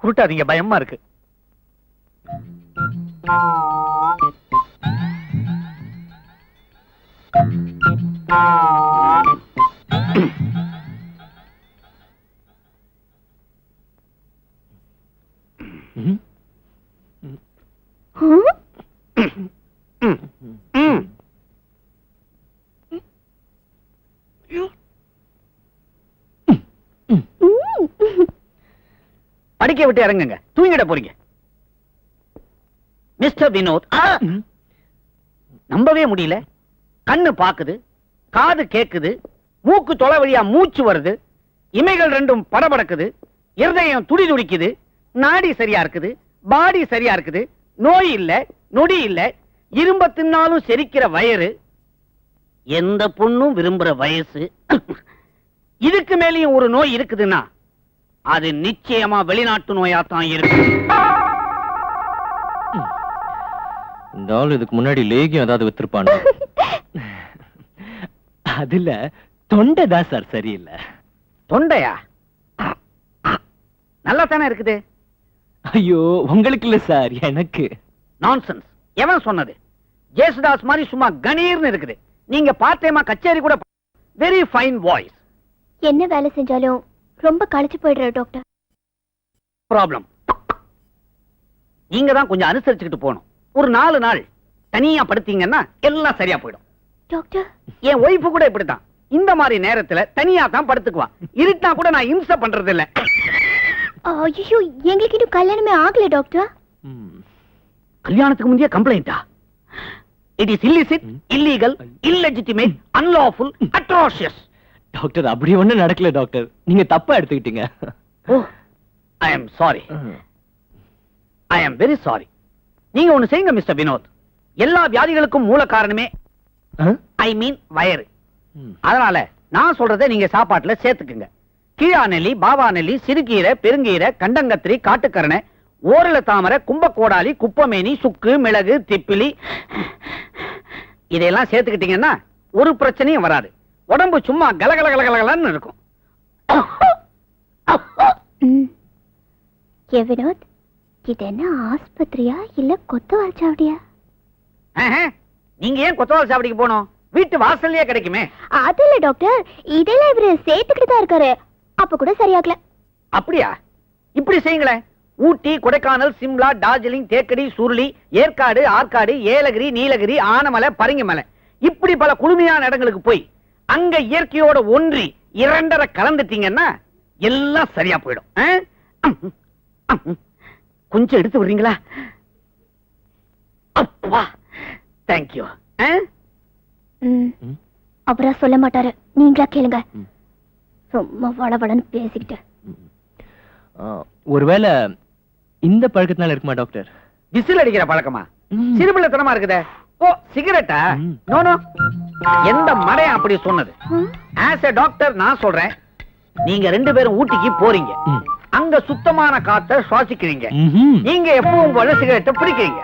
D: உருட்டாதீங்க, பயமா இருக்கு. படிக்க விட்டு இறங்குங்க, தூங்கிட போறீங்க. மிஸ்டர் வினோத், நம்பவே முடியல. கண்ணு பாக்குது, காது கேக்குது, மூக்கு தொலை வழியா மூச்சு வருது, இமைகள் ரெண்டும் படபடக்குது, இருதயம் துடி துடிக்குது, நாடி சரியா இருக்குது, பாடி சரியா இருக்குது, நோய் இல்ல, நொடி இல்ல, இரும்ப தின்னாலும் செரிக்கிற வயிறு, எந்த பொண்ணும் விரும்புற வயசு. இதுக்கு மேலேயும் ஒரு நோய் இருக்குதுன்னா அது நிச்சயமா வெளிநாட்டு நோயாத்தான் இருக்கு.
B: இந்த ஆள் இதுக்கு முன்னாடி லேகியம் ஏதாவது வித்திருப்பானு. அதுல தொண்டைதான் சார் சரியில்லை.
D: தொண்டையா? நல்லா தானே இருக்குது.
B: ஐயோ உங்களுக்கு இல்ல சார், எனக்கு.
F: நான்சென்ஸ். எவன் சொன்னது? ஜேசுதாஸ் மாதிரி சும்மா கணீர்னு இருக்குது. நீங்க பார்ட் டைமா கச்சேரி கூட வெரி ஃபைன் வாய்ஸ்.
C: என்ன வேலை செஞ்சாலும் ரொம்ப களைச்சு போயிடுற டாக்டர்.
F: ப்ராப்ளம். நீங்க தான் கொஞ்சம் அனுசரிச்சுக்கிட்டு போகணும். ஒரு 4 நாள் தனியா படுத்தீங்கன்னா எல்லாம் சரியா போயிடும்.
C: டாக்டர்,
F: என் ஒய்ஃபு கூட இப்படித்தான். இந்த மாதிரி நேரத்துல தனியா தான் படுத்துக்குவா. இருட்டா கூட நான் இம்சை பண்றது இல்ல.
C: ஐயோ, எங்களுக்கு இன்னும் கல்யாணமே ஆகல டாக்டர்.
F: கல்யாணத்துக்கு முந்தைய கம்ப்ளைண்டா? It is illicit, illegal, illegitimate, unlawful, atrocious.
B: Doctor அப்படி ஒண்ணு நடக்கல டாக்டர், நீங்க தப்பா எடுத்துக்கிட்டீங்க.
F: Oh, I am sorry. I am very sorry. நீங்க ஒண்ணு செய்யுங்க மிஸ்டர் வினோத். எல்லா வியாதிகளுக்கும் மூல காரணமே ஐ மீன் வயறு. அதனால நான் சொல்றதை நீங்க சாப்பாட்டுல சேர்த்துக்குங்க. கீழா நெல்லி, பாவா நெல்லி, சிறுகீரை, பெருங்கீரை, கண்டங்கத்திரி, காட்டுக்கரணை, ஓரல தாமரை, கும்பக்கோடாலி, குப்பமேனி, சுக்கு, மிளகு, திப்பிலி, இதெல்லாம் சேர்த்துக்கிட்டீங்கன்னா ஒரு பிரச்சனையும் வராது. உடம்பு சும்மா கலகலகலகலன்னு இருக்கும்.
C: வினோத், இது என்ன ஆஸ்பத்திரியா இல்ல கொத்தவால் சாவடியா?
F: நீங்க ஏன் கொத்தவால் சாவடிக்கு போனோம்? வீட்டு வாசல்லயே கிடைக்குமே.
C: அது இல்ல டாக்டர், இதெல்லாம் இவரு சேர்த்துக்கிட்டு தான் இருக்காரு. அப்ப கூட சரியாகல.
F: அப்படியா? இப்படி செய்யுங்களேன். ஊட்டி, கொடைக்கானல், சிம்லா, டார்ஜிலிங், தேக்கடி, சுருளி, ஏற்காடு, ஆற்காடு, ஏலகிரி, நீலகிரி, ஆனமலை, பரிங்கமலை, இப்படி பல குளுமையான இடங்களுக்கு போய் அங்க இயற்கையோட ஒன்றி 2.5 கலந்துட்டீங்கன்னா எல்லாம் சரியா போயிடும். கொஞ்சம் எடுத்து விடுறீங்களா? அப்பா, தேங்க்யூ.
C: அப்புறம் சொல்ல மாட்டாரு, நீங்களா கேளுங்க. சும்மா வளவளன்னு பேசிக்கிட்டு.
B: ஒருவேளை இந்த பழக்கத்தினால இருக்குமா டாக்டர்?
F: விசில் அடிக்கிற பழக்கமா? சிறுபிள்ளைத்தனமா இருக்குதே. ஓ, சிகரெட்டா? நோ நோ, எந்த மடையா அப்படி சொன்னது? ஆஸ் எ டாக்டர் நான் சொல்றேன், நீங்க 2 பேரும் ஊட்டிக்கு போறீங்க. அங்க சுத்தமான காத்த சுவாசிக்கிறீங்க. நீங்க எப்பவும் போல சிகரெட்டை பிடிக்கிறீங்க.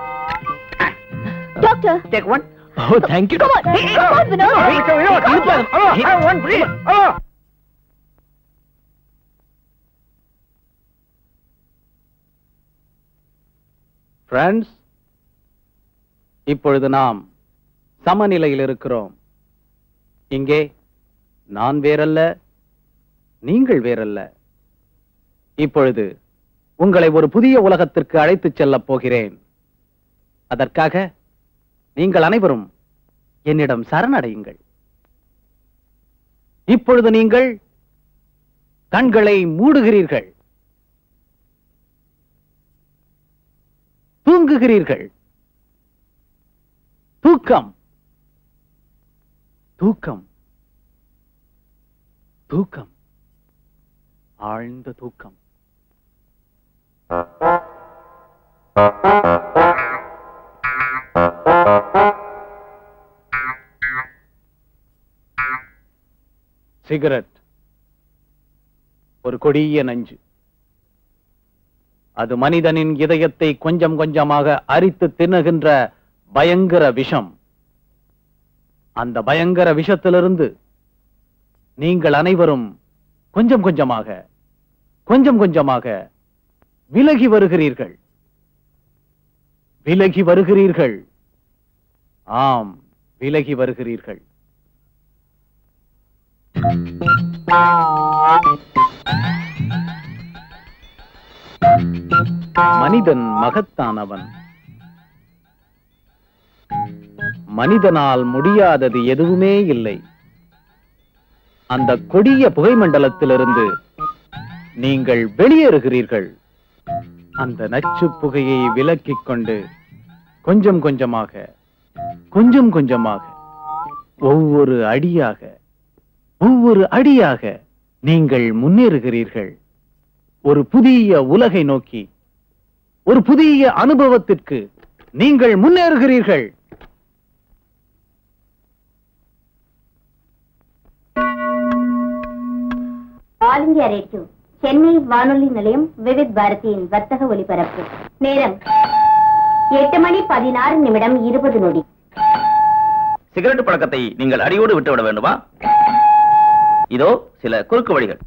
C: Doctor,
F: take one.
B: Oh, thank you.
C: Come on. Come on, Vinod.
H: Friends, இப்பொழுது நாம் சமநிலையில் இருக்கிறோம். இங்கே நான் வேறல்ல, நீங்கள் வேறல்ல. இப்பொழுது உங்களை ஒரு புதிய உலகத்திற்கு அழைத்துச் செல்லப் போகிறேன். அதற்காக நீங்கள் அனைவரும் என்னிடம் சரணடையுங்கள். இப்பொழுது நீங்கள் கண்களை மூடுகிறீர்கள், தூங்குகிறீர்கள். தூக்கம், தூக்கம், தூக்கம், ஆழ்ந்த தூக்கம். சிகரெட் ஒரு கொடிய நஞ்சு. அது மனிதனின் இதயத்தை கொஞ்சம் கொஞ்சமாக அரித்து தின்னுகின்ற பயங்கர விஷம். அந்த பயங்கர விஷத்திலிருந்து நீங்கள் அனைவரும் கொஞ்சம் கொஞ்சமாக கொஞ்சம் கொஞ்சமாக விலகி வருகிறீர்கள். விலகி வருகிறீர்கள். ஆம், விலகி வருகிறீர்கள். மனிதன் மகத்தானவன். மனிதனால் முடியாதது எதுவுமே இல்லை. அந்த கொடிய புகைமண்டலத்திலிருந்து நீங்கள் வெளியேறுகிறீர்கள். அந்த நச்சு புகையை விலக்கிக் கொண்டு கொஞ்சம் கொஞ்சமாக கொஞ்சம் கொஞ்சமாக ஒவ்வொரு அடியாக ஒவ்வொரு அடியாக நீங்கள் முன்னேறுகிறீர்கள். ஒரு புதிய உலகை நோக்கி, ஒரு புதிய அனுபவத்திற்கு நீங்கள் முன்னேறுகிறீர்கள்.
C: ஆல் இந்தியா ரேடியோ சென்னை வானொலி நிலையம் விவித் பாரதியின் வர்த்தக ஒலிபரப்பு நேரம் 8:16:20.
I: சிகரெட் பழக்கத்தை நீங்கள் அடியோடு விட்டுவிட வேண்டுமா? இதோ சில குறுக்கு வழிகள்.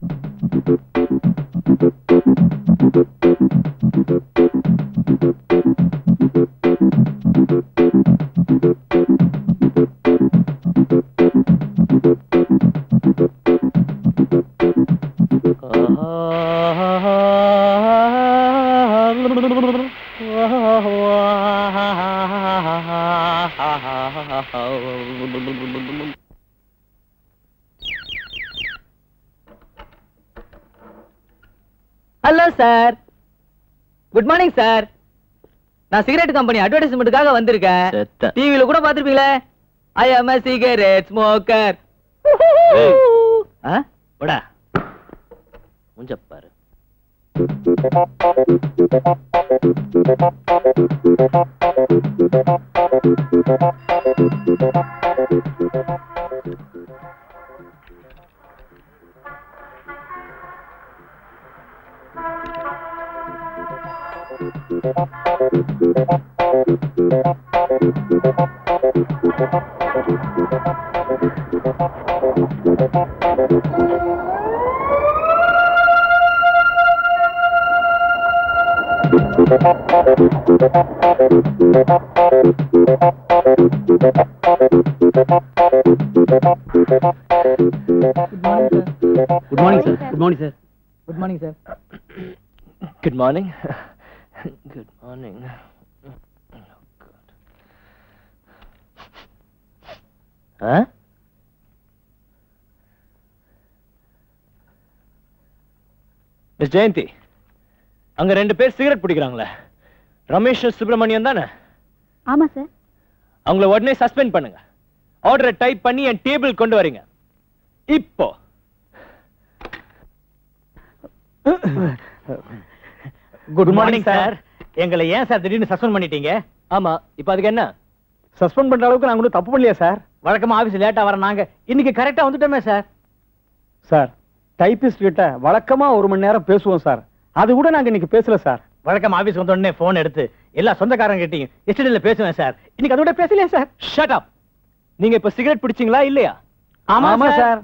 B: Hello sir, good morning sir. நான் சிகரெட் கம்பெனி அட்வர்டைஸ்மெண்ட்டுக்காக வந்திருக்கேன். டிவில கூட பாத்துருப்பீங்களே. ஐ அம் a cigarette smoker. போடா மூஞ்ச பாரு.
H: Good morning sir. Good morning sir.
B: Good morning sir. Good morning. Good morning.
J: Miss Jayanthi, அங்க 2 பேர் சிகரெட் பிடிக்கிறாங்களே, ரமேஷ் சுப்பிரமணியம் தானே?
C: ஆமா சார்.
J: அவங்கள உடனே சஸ்பெண்ட் பண்ணுங்க. ஆர்டரை டைப் பண்ணி என் டேபிள் கொண்டு வரீங்க இப்போ.
F: Good morning sir. எங்களை ஏன் சார் திடீர்னு சஸ்பெண்ட் பண்ணிட்டீங்க?
J: ஆமா, இப்போ அதுக்கு என்ன?
F: சஸ்பெண்ட் பண்ற அளவுக்கு நாங்க ஒன்றும் தப்பு பண்ணலையா சார்? வழக்கமா ஆபீஸ் லேட்டா வர நாங்க இன்னைக்கு கரெக்டா வந்துட்டோமே சார்.
K: சார், டைபிஸ்ட் கிட்ட வழக்கமா 1 மணி நேரம் பேசுவோம் சார். அது கூட நாங்க இன்னைக்கு பேசல சார்.
F: வழக்கமா ஆபீஸ் வந்த உடனே போன் எடுத்து எல்லா சொந்தக்காரங்க கிட்டையும் எஸ்டேட்ல பேசுவேன் சார். இன்னைக்கு அதோட பேசலையா சார்?
J: Shut up. நீங்க இப்ப சிகரெட் பிடிச்சீங்களா இல்லையா?
F: ஆமா சார்.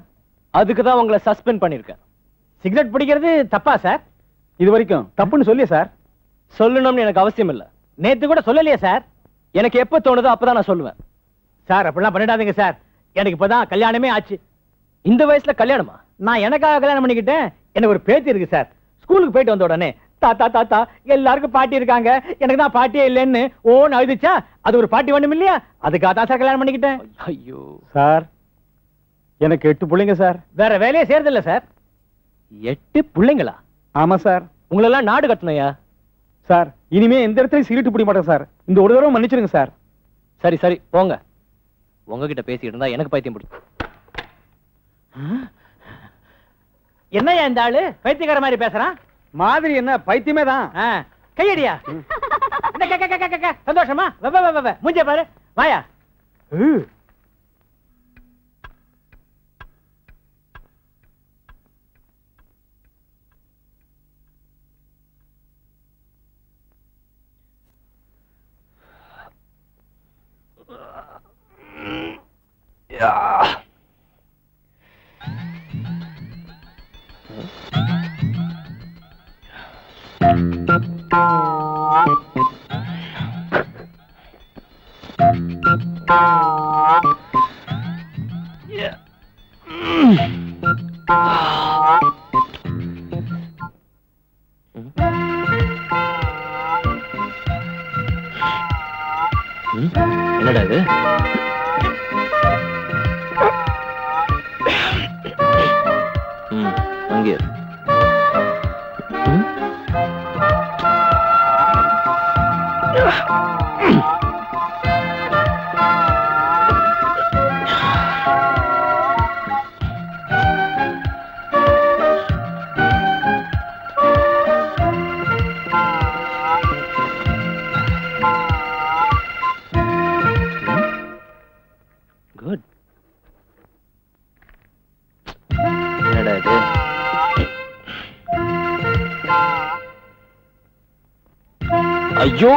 J: அதுக்கு தான் உங்களை சஸ்பெண்ட் பண்ணிருக்கேன்.
F: சிகரெட் பிடிக்கிறது தப்பா சார்?
K: இது வரைக்கும் தப்புன்னு சொல்லியே சார்.
J: சொல்லணும்னு எனக்கு அவசியம் இல்ல.
F: நேத்து கூட சொல்லலையே சார்.
J: எனக்கு எப்ப தோணுதோ அப்பதான் நான் சொல்லுவேன்.
F: சார் அப்படிலாம் பண்ணிடாதீங்க சார். எனக்கு இப்பதான் கல்யாணமே ஆச்சு.
J: இந்த வயசுல கல்யாணமா?
F: நான் எனக்காக கல்யாணம் பண்ணிக்கிட்டேன். எனக்கு ஒரு பேத்தி இருக்கு சார். ஸ்கூலுக்கு போயிட்டு வந்த உடனே தாத்தா தாத்தா எல்லாருக்கும் பாட்டி இருக்காங்க, எனக்கு தான் பாட்டியே இல்லைன்னு ஓன்னு அழுதுச்சா. அது ஒரு பாட்டி வேணும் இல்லையா? அதுக்காக தான் சார் கல்யாணம் பண்ணிக்கிட்டேன்.
J: ஐயோ
K: சார், எனக்கு 8 பிள்ளைங்க சார்.
F: வேற வேலையே செய்யறதில்ல சார்.
J: 8 பிள்ளைங்களா?
K: ஆமா சார்.
J: உங்களெல்லாம் நாடு கட்டணையா?
K: சார், இனிமே எந்த இடத்துலயும் சிகரெட் பிடிக்க மாட்டேன் சார். இந்த ஒரு தடவை மன்னிச்சிருங்க சார்.
J: சரி சரி போங்க. உங்ககிட்ட பேசிட்டு இருந்தா எனக்கு பைத்தியம் பிடிக்கும்.
F: என்னையா இந்த ஆளு பைத்தியக்கார மாதிரி பேசுறான்?
K: மாதிரி என்ன, பைத்தியமே தான்.
F: கையடியா. சந்தோஷமா? மூஞ்ச பாரு. வாயா.
B: என்னடா இது? அங்கே குட். என்னடா இது? ஐயோ,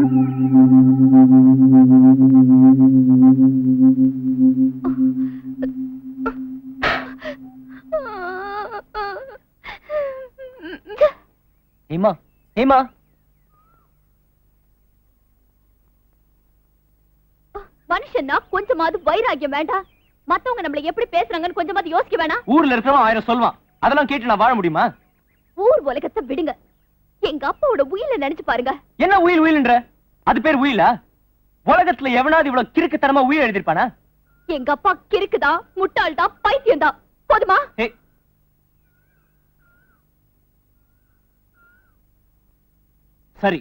B: ஹேமா ஹேமா
C: மனுஷன்னா கொஞ்சமாவது வைராக்கியம் வேண்டாம். மத்தவங்க நம்மள எப்படி பேசுறாங்கன்னு கொஞ்சமாவது யோசிக்க வேணாம்.
B: ஊர்ல இருக்கிறவன் 1000 சொல்வான், அதெல்லாம் கேட்டு நான் வாழ முடியுமா?
C: ஊர் உலகத்தை விடுங்க. எங்க அப்பாவோட உயிரை நினைச்சு பாருங்க.
B: என்ன உயில்ன்ற? அது பேர் உயிலா? உலகத்துல எவனாவது இவ்வளவு கிறுக்குத்தனமா உயிர் எழுதிருப்பானா?
C: எங்க அப்பா கிறுக்குதா, முட்டாள்தா, பைத்தியம்தா. போதுமா?
B: சரி,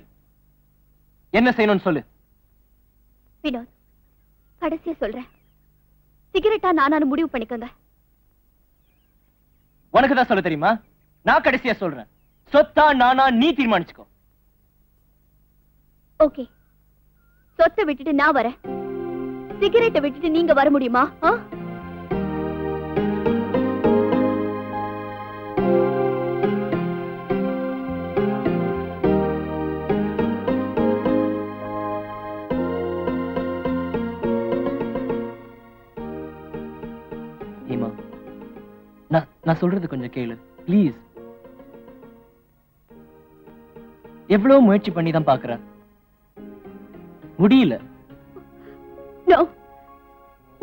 B: என்ன செய்யணும்னு சொல்லு.
C: வினோத், கடைசியா சொல்றேன், சிகரெட்டா நானானு முடிவு பண்ணிக்கோங்க.
B: உனக்கு தான் சொல்ல தெரியுமா? நான் கடைசியா சொல்றேன், சொத்தா நானா நீ தீர்மானிச்சுக்கோ.
C: ஓகே, சொத்தை விட்டுட்டு நான் வரேன், சிகரெட்டை விட்டுட்டு நீங்க வர முடியுமா?
B: நான் சொல்றது கொஞ்சம் கேளு ப்ளீஸ். எவ்வளவு முயற்சி பண்ணி தான் பாக்குறேன், முடியல.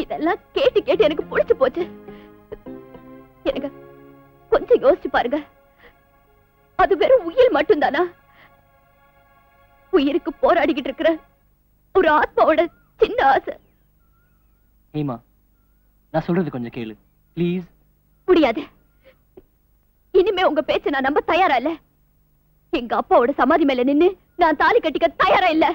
C: இதெல்லாம் கேட்டு கேட்டு எனக்கு புடிச்சு போச்சு. எனக்கு கொஞ்சம் யோசிச்சு பாருங்க, அது வெறும் உயிர் மட்டும்தானா? உயிருக்கு போராடிக்கிட்டு இருக்கிற ஒரு ஆத்மாவோட சின்ன ஆசை.
B: ஹேமா, நான் சொல்றது கொஞ்சம் கேளு ப்ளீஸ்.
C: முடியாது. இனிமே உங்க பேச்ச நான் நம்ப தயாரா இல்ல. எங்க அப்பாவோட சமாதி மேல நின்னு நான் தாலி கட்டிக்க தயாரா இல்ல.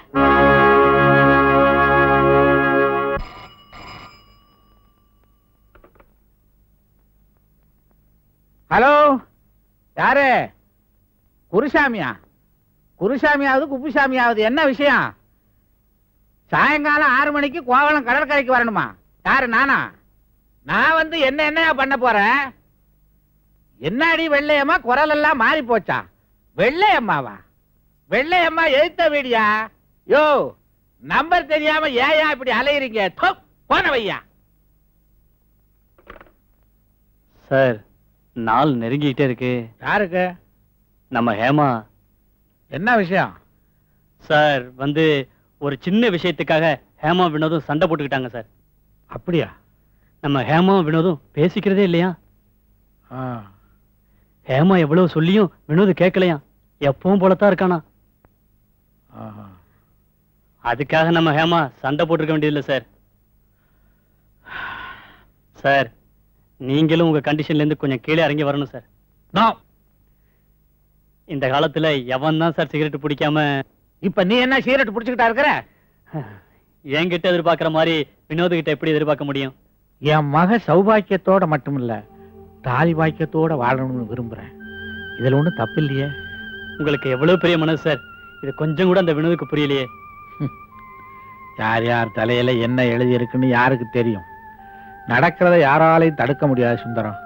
D: ஹலோ, யாரு? குருசாமியா? குருசாமியாவது குப்புசாமியாவது என்ன விஷயம்? சாயங்காலம் 6 மணிக்கு கோவளம் கடற்கரைக்கு வரணுமா? யாரு? நானா? நான் வந்து என்ன பண்ண போறேன்? என்னடி வெள்ளையம்மா குரல் எல்லாம் மாறி போச்சா? வெள்ளையம்மாவா? வெள்ளையம்மா எழுத்த வீடியா? யோ, நம்பர் தெரியாம ஏயா இப்படி அலையறீங்க? போன வையா.
H: சார், நாள் நெருங்கிட்டே இருக்கு.
D: யாருக்கு?
H: நம்ம ஹேமா.
D: என்ன விஷயம்?
H: சார், வந்து ஒரு சின்ன விஷயத்துக்காக ஹேமா வினோதும் சண்டை போட்டுக்கிட்டாங்க சார்.
D: அப்படியா?
H: நம்ம ஹேமா வினோதும் பேசிக்கிறதே இல்லையா? ஹேமா எவ்வளவு சொல்லியும் வினோது கேட்கலையா? எப்பவும் போலத்தான் இருக்கானா? அதுக்காக நம்ம ஹேமா சண்டை போட்டுருக்க வேண்டியதில்லை சார். சார், நீங்களும் உங்க கண்டிஷன்ல இருந்து கொஞ்சம் கீழே இறங்கி வரணும் சார். இந்த காலத்துல எவன் தான் சார் சிகரெட் பிடிக்காம?
D: இப்ப நீ என்ன சிகரெட் பிடிச்சுக்கிட்டா இருக்கிற?
H: என்கிட்ட எதிர்பார்க்கிற மாதிரி வினோது கிட்ட எப்படி எதிர்பார்க்க முடியும்?
D: என் மக சௌபாக்கியத்தோட மட்டுமில்ல, தாலி பாக்கியத்தோட வாழணும்னு விரும்புறேன். இதுல ஒண்ணும் தப்பு இல்லையே.
H: உங்களுக்கு எவ்வளவு பெரிய மனசு சார், இது கொஞ்சம் கூட அந்த வினோதுக்கு புரியலையே.
D: யார் யார் தலையில என்ன எழுதி இருக்குன்னு யாருக்கு தெரியும்? நடக்கிறத யாராலையும் தடுக்க முடியாது சுந்தரம்.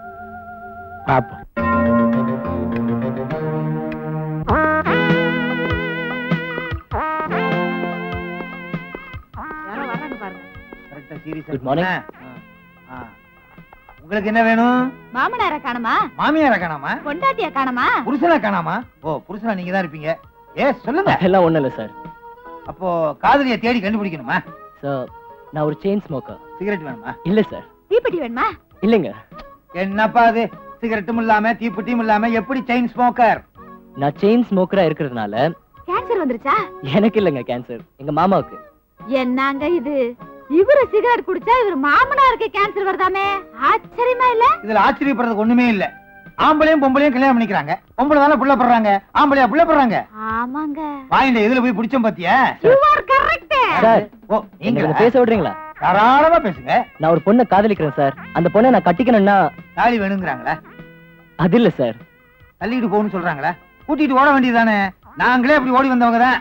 D: பாப்போம்.
B: Good morning.
F: உங்களுக்கு என்ன வேணும்?
C: மாமனார காணமா?
F: மாமியார காணாமா?
C: பொண்டாட்டியா காணமா?
F: புருஷனா காணாமா? ஓ, புருஷனா நீங்க தான் இருப்பீங்க. சொல்லுங்க.
B: எல்லாம் ஒண்ணும் இல்ல சார்.
F: அப்போ காதலிய தேடி கண்டுபிடிக்கணுமா?
B: சார், நான் ஒரு செயின் ஸ்மோக்கர்.
F: சிகரெட் வேணுமா?
B: இல்ல சார்.
C: தீப்பெட்டி வேணுமா?
B: இல்லங்க.
F: என்னப்பா அது? சிகரெட்டும் இல்லாம தீப்பெட்டியும் இல்லாம எப்படி செயின் ஸ்மோக்கர்?
B: நான் செயின் ஸ்மோக்கரா இருக்கிறதுனால
C: கேன்சர் வந்துருச்சா?
B: எனக்கு இல்லங்க கேன்சர், எங்க மாமாவுக்கு.
C: என்னங்க இது? இவரு சிகரெட் குடிச்சா இவர் மாமனாருக்கு கேன்சர் வருதாமே? ஆச்சரியமா இல்ல?
F: இதுல ஆச்சரியப்படுறதுக்கு ஒண்ணுமே இல்ல. ஆம்பளையும் பொம்பளையும் கல்யாணம் பண்ணிக்கிறாங்க. பொம்பளை தானே புள்ள படுறாங்க, ஆம்பளையா புள்ள படுறாங்க.
C: ஆமாங்க.
F: வாயில எதுல போய் பிடிச்சோம் பாத்தியா?
C: You are correct.
B: சார்,
F: ஓ, நீங்க
B: பேச விடுறீங்களா?
F: தாராளமா பேசுங்க.
B: நான் ஒரு பொண்ணை காதலிக்கிறேன் சார். அந்த பொண்ணை நான் கட்டிக்கணும்னா
F: தாலி வேணுங்கிறாங்களா?
B: அது இல்ல சார்.
F: தள்ளிட்டு போகணும்னு சொல்றாங்களா? கூட்டிட்டு ஓட வேண்டியதானே? நாங்களே அப்படி ஓடி வந்தவங்க தான்.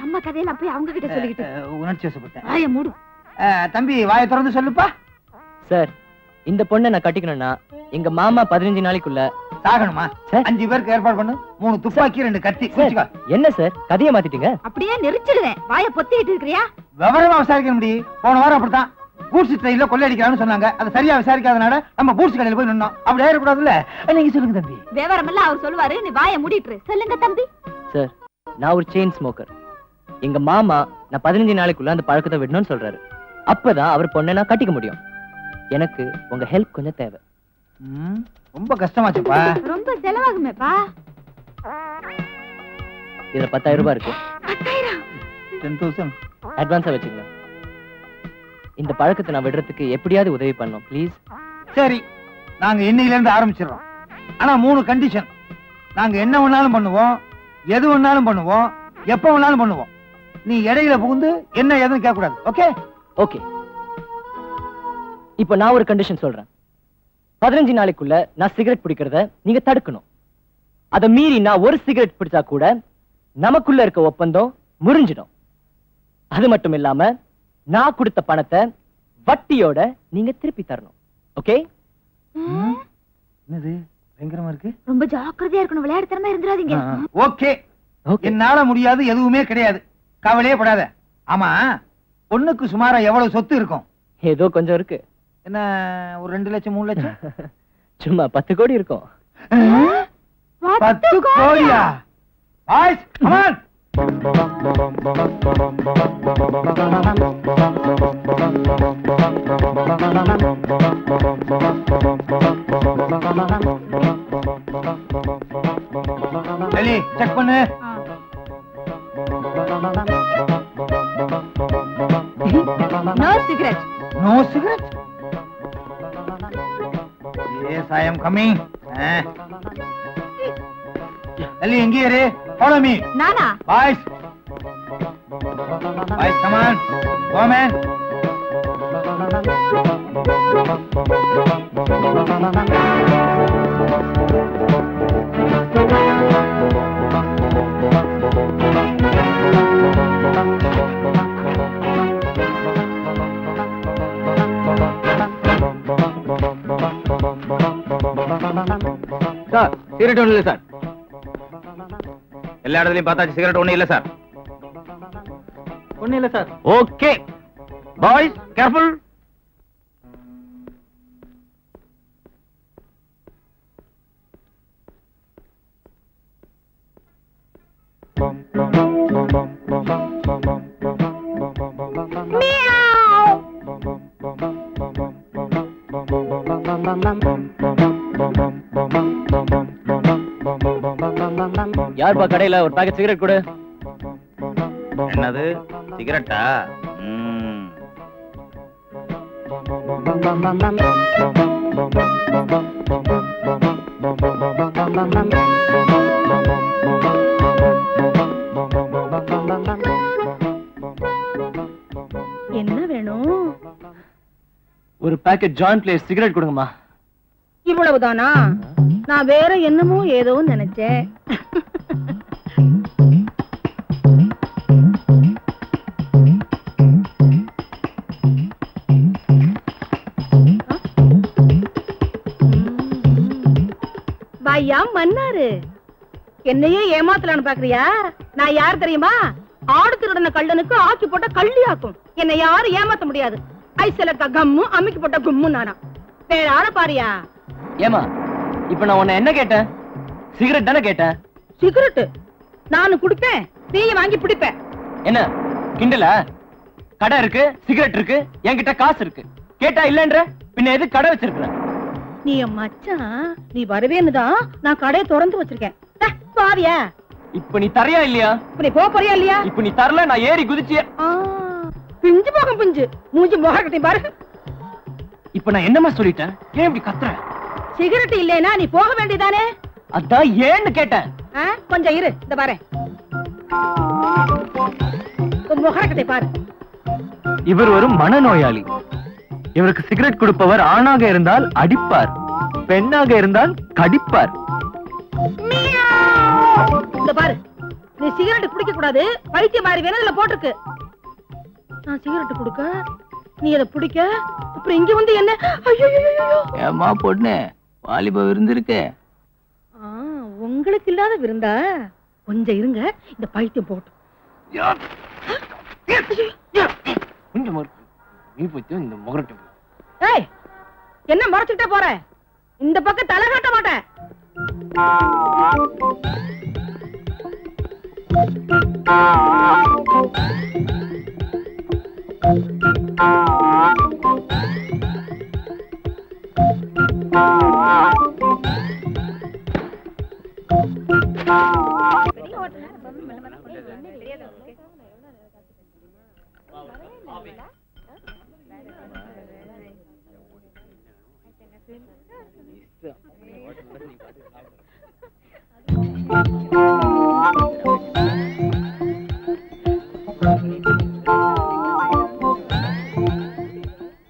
C: நம்ம கதையெல்லாம் போய் அவங்க கிட்ட சொல்லிக்கிட்டு
F: உணர்ச்சி வசப்பட்டேன்.
C: வாய மூடு.
F: தம்பி, வாயை திறந்து சொல்லுப்பா.
B: சார், இந்த பொண்ணை நான் கட்டிக்கணும்னா எங்க மாமா 15 நாளைக்குள்ள
F: சாகணுமா?
B: சார்.
F: 5 பேருக்கு ஏற்பாடு பண்ணு. 3 துப்பாக்கி 2 கத்தி. குடிச்சுக்கோ.
B: என்ன சார் கதையை மாத்திட்டீங்க?
C: அப்படியே நெரிச்சிடுவேன். வாயை பொத்திட்டு இருக்கிறியா?
F: விவரமா விசாரிக்க முடியும். போன வாரம் அப்படித்தான் பூட்ஸ் ட்ரெயின்ல கொள்ளையடிக்கிறான்னு சொன்னாங்க. அதை சரியா விசாரிக்காதனால நம்ம பூட்ஸ் கடையில போய் நின்னோம். அப்படி ஆயிடக்கூடாதுல்ல. நீங்க சொல்லுங்க தம்பி.
C: விவரமெல்லாம் அவர் சொல்லுவாரு, நீ வாயை மூடிட்டு இரு. சொல்லுங்க தம்பி.
B: சார் நான் ஒரு செயின் ஸ்மோக்கர். எங்க மாமா நான் 15 நாளைக்குள்ள அந்த பழக்கத்தை விடணும்னு சொல்றாரு. அப்பதான் அவர் பொண்ணை நான் கட்டிக்க முடியும். எனக்கு உங்க ஹெல்ப் கொஞ்சம் தேவை.
F: ரொம்ப கஷ்டமாச்சுப்பா.
C: ரொம்ப செலவாகுமேப்பா.
B: இதுல 10,000 ரூபாய் இருக்கு.
F: 10,000
B: அட்வான்ஸா வச்சுக்கங்க. இந்த பழக்கத்தை நான் விடுறதுக்கு எப்படியாவது உதவி பண்ணணும் ப்ளீஸ்.
F: சரி, நாங்க இன்னையில இருந்து ஆரம்பிச்சிடறோம். ஆனா 3 கண்டிஷன். நாங்க என்ன வேணாலும் பண்ணுவோம், எது வேணாலும் பண்ணுவோம், எப்ப வேணாலும் பண்ணுவோம். நீ இடையில புகுந்து என்ன ஏதுன்னு கேட்க கூடாது. ஓகே?
B: ஓகே. இப்போ நான் ஒரு கண்டிஷன் சொல்றேன். 15 நாளைக்குள்ள நான் சிகரெட் பிடிக்கிறத நீங்க தடுக்கணும். அத மீறி நான் ஒரு சிகரெட் பிடிச்சா கூட நமக்குள்ள இருக்க ஒப்பந்தம் முறிஞ்சிடும். அது மட்டும் இல்லாம நான் கொடுத்த பணத்தை வட்டியோட நீங்க திருப்பி தரணும். ஓகே?
F: என்னது பயங்கரமா இருக்கு.
C: ரொம்ப ஜாக்கிரதையா இருக்கணும். விளையாட்டுத்தனமா இருந்துடாதீங்க.
F: ஓகே. என்னால முடியாது எதுவுமே கிடையாது. கவலையே படாத. ஆமா, பொண்ணுக்கு சுமாரா எவ்வளவு சொத்து இருக்கும்?
B: ஏதோ கொஞ்சம் இருக்கு.
F: என்ன, ஒரு 2 லட்சம் 3 லட்சம்?
B: சும்மா 10 கோடி இருக்கும்.
F: 10 கோடியா? Boys come on. Delhi check பண்ணு.
C: No cigarette.
F: No cigarette? Yes, I am coming. Delhi, எங்கே இரு? Follow me.
C: நானா?
F: Boys. Boys, come on. Go, man.
I: Sir cigarette ஒண்ணு இல்ல சார். எல்லா இடத்துலயும் பார்த்தாச்சு, சிகரெட் ஒண்ணு இல்ல சார்.
B: ஒண்ணு இல்ல சார்.
I: Okay boys, careful.
B: யார்பா கடையில ஒரு பாக்கெட் சிகரெட் கொடு.
I: என்னது சிகரெட்டா?
C: என்ன வேணும்?
B: ஒரு பாக்கெட் ஜாயிண்ட் பிளேஸ் சிகரெட் கொடுங்கம்மா.
C: இவ்வளவுதானா? நான் வேற என்னமோ ஏதோ நினைச்சேன். ஐயா மன்னாரு, என்னையே ஏமாத்தலான்னு பாக்குறியா? நான் யார் தெரியுமா? ஆடு திருடன கள்ளனுக்கு ஆக்கி போட்ட கள்ளி ஆக்கும். என்னை யாரும் ஏமாத்த முடியாது. ஐசலக்கா கம்மு அம்மிக்கு போட்ட கும்மு நானா. வேற ஆள பாரியா?
B: ஏமா இப்ப நான் உன்னை என்ன கேட்டேன்? சிகரெட் தானே கேட்டேன்.
C: சிகரெட் நானு குடிப்பேன், நீங்க வாங்கி பிடிப்பேன்.
B: என்ன கிண்டலா? கடை இருக்கு, சிகரெட் இருக்கு, என்கிட்ட காசு இருக்கு. கேட்டா இல்லன்ற பின்ன எது கடை வச்சிருக்க?
C: நீ மச்சான், நீ வருவேன்னுதான் நான் கடையை திறந்து வச்சிருக்கேன். பாவியா?
B: இப்ப நீ தரையா இல்லையா?
C: இப்ப நீ போறியா இல்லையா?
B: இப்ப நீ தரல, நான் ஏறி குதிச்சிய.
C: பிஞ்சு போகும் பிஞ்சு மூஞ்சி முகக்கட்டி பாரு.
B: இப்ப நான் என்னமா சொல்லிட்டேன்? ஏன் இப்படி கத்துற?
C: சிகரெட் இல்லைனா நீ போக வேண்டியதானே?
B: அதான் ஏன்னு கேட்டேன்.
C: கொஞ்சம் இரு, இந்த பாரு முகக்கட்டை பாரு.
B: இவர் ஒரு மனநோயாளி. இவருக்கு சிகரெட் கொடுப்பவர் ஆணாக இருந்தால் அடிப்பார், பெண்ணாக இருந்தால் கடிப்பார்.
C: இந்த பாரு, நீ சிகரெட் குடிக்க கூடாது, பைத்தியம் மாதிரி வேணும் இதுல போட்டிருக்கு. நான் சிகரெட் குடுக்க
G: நீ அதை பிடிக்க அப்புறம் இங்க வந்து என்ன? ஐயோ
I: ஏமா பொண்ணு வாலிப இருந்திருக்கு.
G: உங்களுக்கு இல்லாத விருந்தா? கொஞ்சம் இருங்க, இந்த பைத்தியம் போட்டு. ஏய், என்ன மறைச்சுட்டே போற? இந்த பக்கம் தலை காட்ட மாட்டேன்.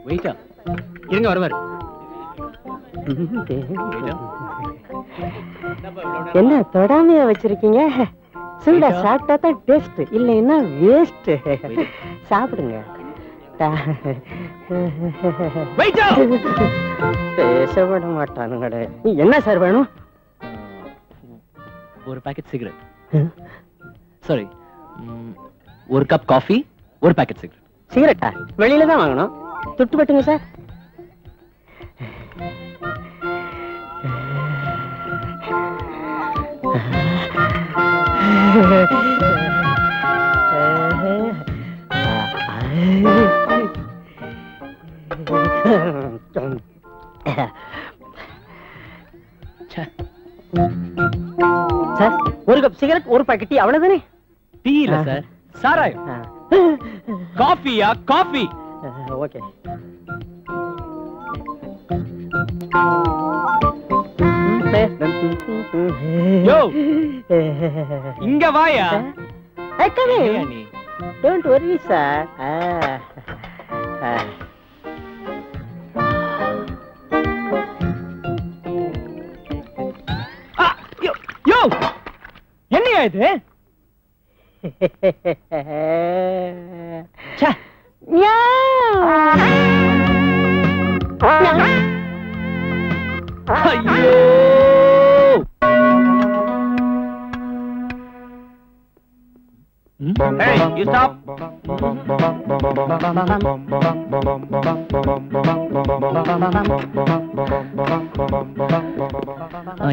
J: வெயிட்டா இருங்க, வருவார்.
G: என்ன தொடாமையா வச்சிருக்கீங்க? சூடா சாப்பிட்டா தான் டேஸ்ட், இல்லைன்னா வேஸ்ட். சாப்பிடுங்க. பேசப்பட மாட்டானுங்கடே. என்ன சார் வேணும்?
J: ஒரு பாக்கெட் சிகரெட். சாரி, ஒரு கப் காஃபி, ஒரு பாக்கெட் சிகரெட்.
G: சிகரெட்டா? வெளியில தான் வாங்கணும். துட்டு பட்டுங்க சார். சார், ஒரு கப் சிகரெட், ஒரு பாக்கெட் டீ, அவ்வளவுதானே?
J: டீ இல்ல சார், சாராயம். காஃபியா? காஃபி.
G: ஓகே.
J: யோ, இங்க வாயா.
G: நீ டோன்ட் வரி சார்.
J: யோ, என்னையா இது? ஐயோ,
I: Hey, you stop.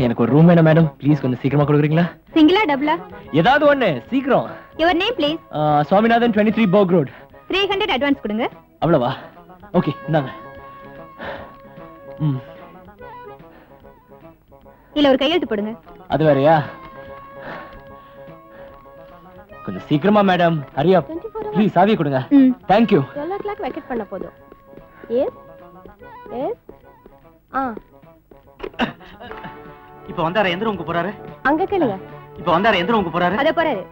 J: எனக்கு ஒரு ரூம் வேணும் மேடம், ப்ளீஸ் கொஞ்சம் சீக்கிரமா கொடுக்குறீங்களா?
C: சிங்கிளா டபுளா?
J: ஏதாவது ஒண்ணு சீக்கிரம்.
C: Your name please?
J: Swaminathan, 23 work road.
C: 300 advance கொடுங்க.
J: அவ்வளவா? ஓகே, இந்தாங்க.
C: இல்ல ஒரு கையெழுத்து போடுங்க.
J: அது வேறயா? கொஞ்சம் சீக்கிரமா மேடம், ஹரி அப் ப்ளீஸ். சாவியை கொடுங்க. Thank you.
C: 12 o'clock வெக்கேட் பண்ண போதும். Yes yes.
F: இப்ப வந்தாரு, எந்த ரூமுக்கு போறாரு?
C: அங்க கேளுங்க.
F: இப்ப வந்தாரு, எந்த ரூமுக்கு போறாரு?
C: அத போறாரு.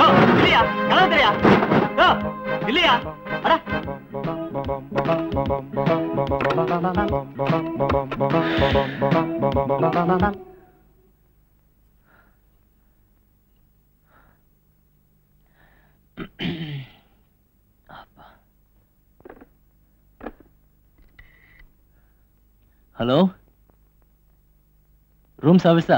F: யோ, இல்லையா? கலந்து தெரியா? யோ, இல்லையா? அட
J: ஹலோ, ரூம் சர்வீஸா?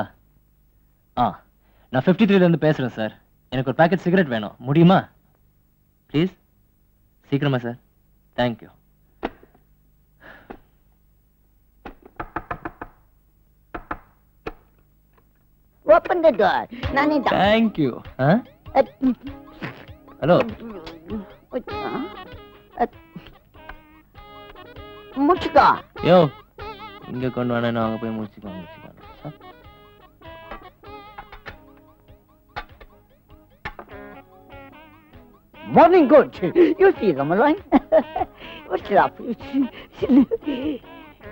J: நான் 53 இருந்து பேசுறேன் சார். எனக்கு ஒரு பாக்கெட் சிகரெட் வேணும், முடியுமா? ப்ளீஸ் சீக்கிரமா sir. Thank you.
G: Open the door. Nani da.
J: Thank you. Hello,
G: முச்சுக்கா.
J: யோ, இங்க கொண்டு வானே, நான் அங்க போய் முடிச்சுக்கோங்க.
G: Morning good. You see Ramalan? What's up?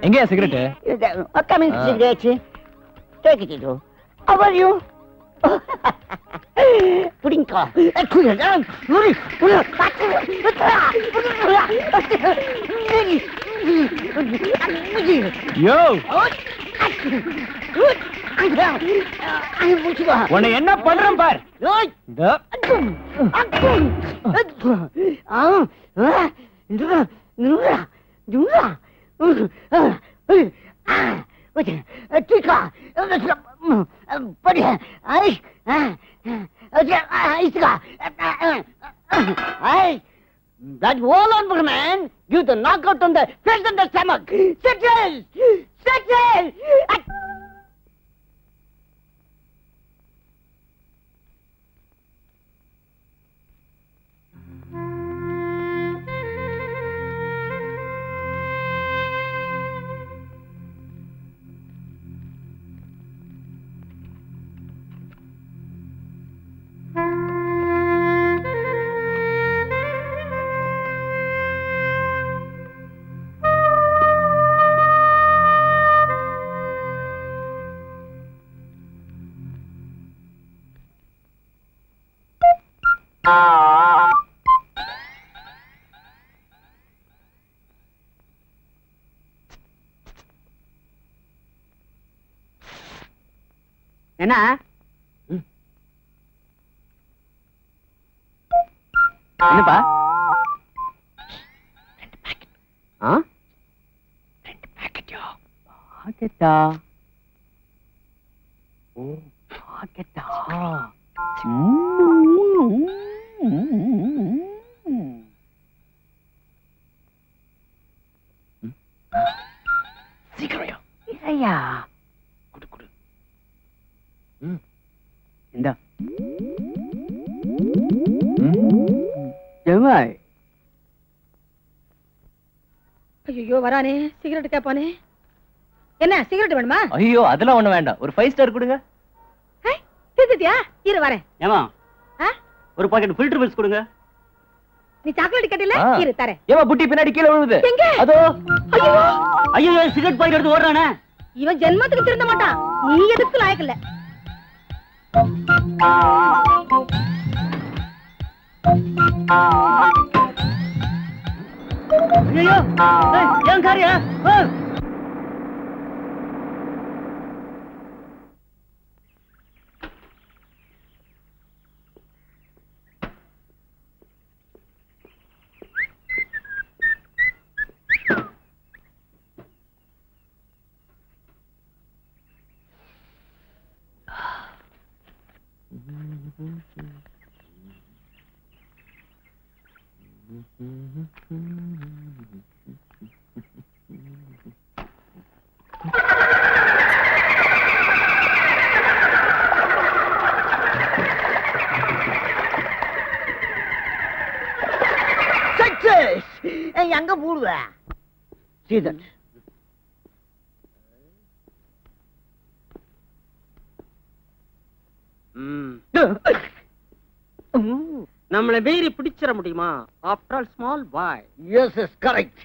J: எங்கயா cigarette?
G: Coming cigarette. Take it, Ido. How are you? Puddingka.
J: யோ, உன்னை என்ன பண்றேன் பார்.
G: That wall on man, give the knockout on the face and the stomach. Settle! Settle!
F: என்ன என்னப்பா பாக்கெட்டா ஓ பாக்கெட்டா சீக்கிரம் இறையா குடு குடு இந்த ஜமாய்
C: ஐயோ வரானே சிகரெட் கேப்பானே என்ன சிகரெட் வேணுமா
B: ஐயோ அதெல்லாம் ஒண்ணு வேண்டாம் ஒரு 5 ஸ்டார் கொடுங்க
C: தித்தியா இரு வரேன்
H: ஏமா ஒரு பாக்கெட் ஃபில்டர் பில்ஸ் கொடுங்க
C: நீ சாக்லேட் கட்டில இரு தரேன்
B: ஏமா புட்டி பின்னாடி கீழ விழுது
C: எங்க
B: அதோ
C: ஐயோ
H: ஐயோ சிகரெட் பாக்கெட் எடுத்து ஓடுறானே
C: இவன் ஜென்மத்துக்கு திருந்த மாட்டான் நீ எதுக்கு லாயக்கு இல்ல
H: ஐயோ ஏன் காரியா
G: Success! எங்க போடுவ See that?
F: நம்மள மீறி பிடிச்சிட முடியுமா after all small boy
G: Yes, is correct.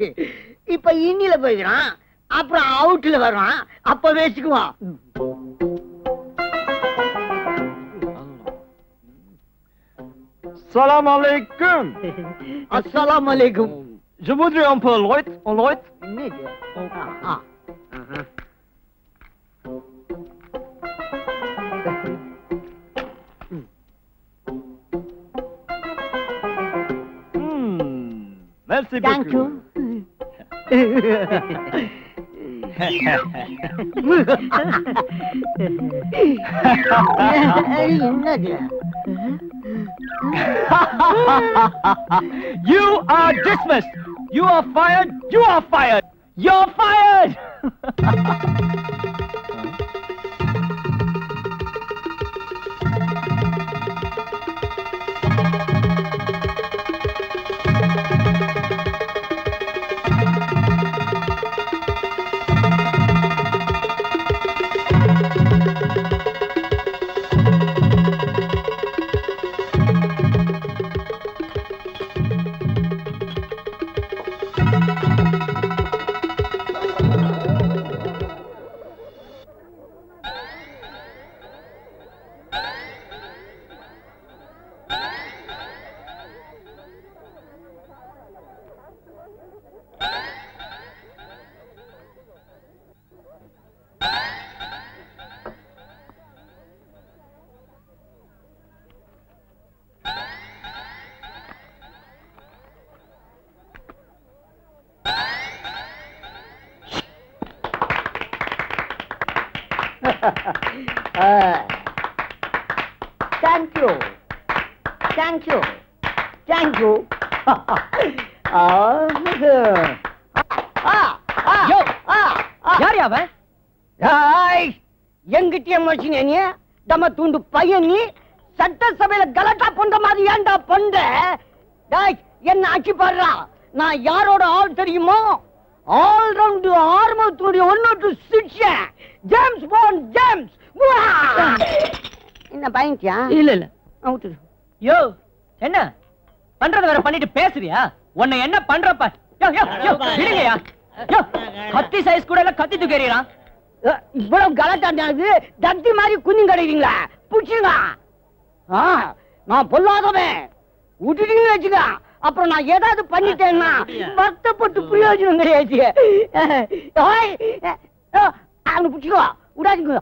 G: இப்ப இன்னில போயிடுறான் அப்புறம் அவுட்ல வர்றான் அப்ப பேசிக்குவான்
K: Salam alaikum.
G: அஸ்ஸலாமு அலைக்கும்
K: Je voudrais un peu light, en light.
G: என்னது
K: Merci
G: Thank you. என்னது
B: You are dismissed. You are fired. You are fired. You're fired.
G: Thank you thank you thank you.
B: யார் அவன்?
G: எங்கிட்டே மனுஷங்க நீ தம்ம தூண்டு பையன் நீ சட்டசபையில கலாட்டா பண்ற மாதிரி ஏன்டா பண்ற? என்ன ஆட்சி பாடுறா? நான் யாரோட ஆள் தெரியுமோ? ஆல் ரவுண்ட் ஆர்மத்துடைய 1-2 ஜேம்ஸ் பாண்ட் ஜேம்ஸ். என்ன பயன்டியா?
B: இல்ல இல்ல.
G: அவுட்டு.
B: யோ என்ன பண்றத வேற பண்ணிட்டு பேசுறியா? உன்னை என்ன பண்றப்ப? யோ யோ யோ விடுங்கயா. யோ கத்தி சைஸ் கூட இல்ல, கத்தி தூக்கறீங்களா?
G: இவ்வளவு கலாட்டாண்டாது தத்தி மாதிரி குஞ்சும் கிடைக்கிறீங்களா? புடிச்சுங்க. நான் பொல்லாதவன், விட்டுட்டீங்கன்னு வச்சுக்க. அப்புறம் நான் ஏதாவது பண்ணிட்டேன்னா வருத்தப்பட்டு பிரயோஜனம் கிடையாது. அவனு புடிச்சுக்கோ, விடாதீங்க.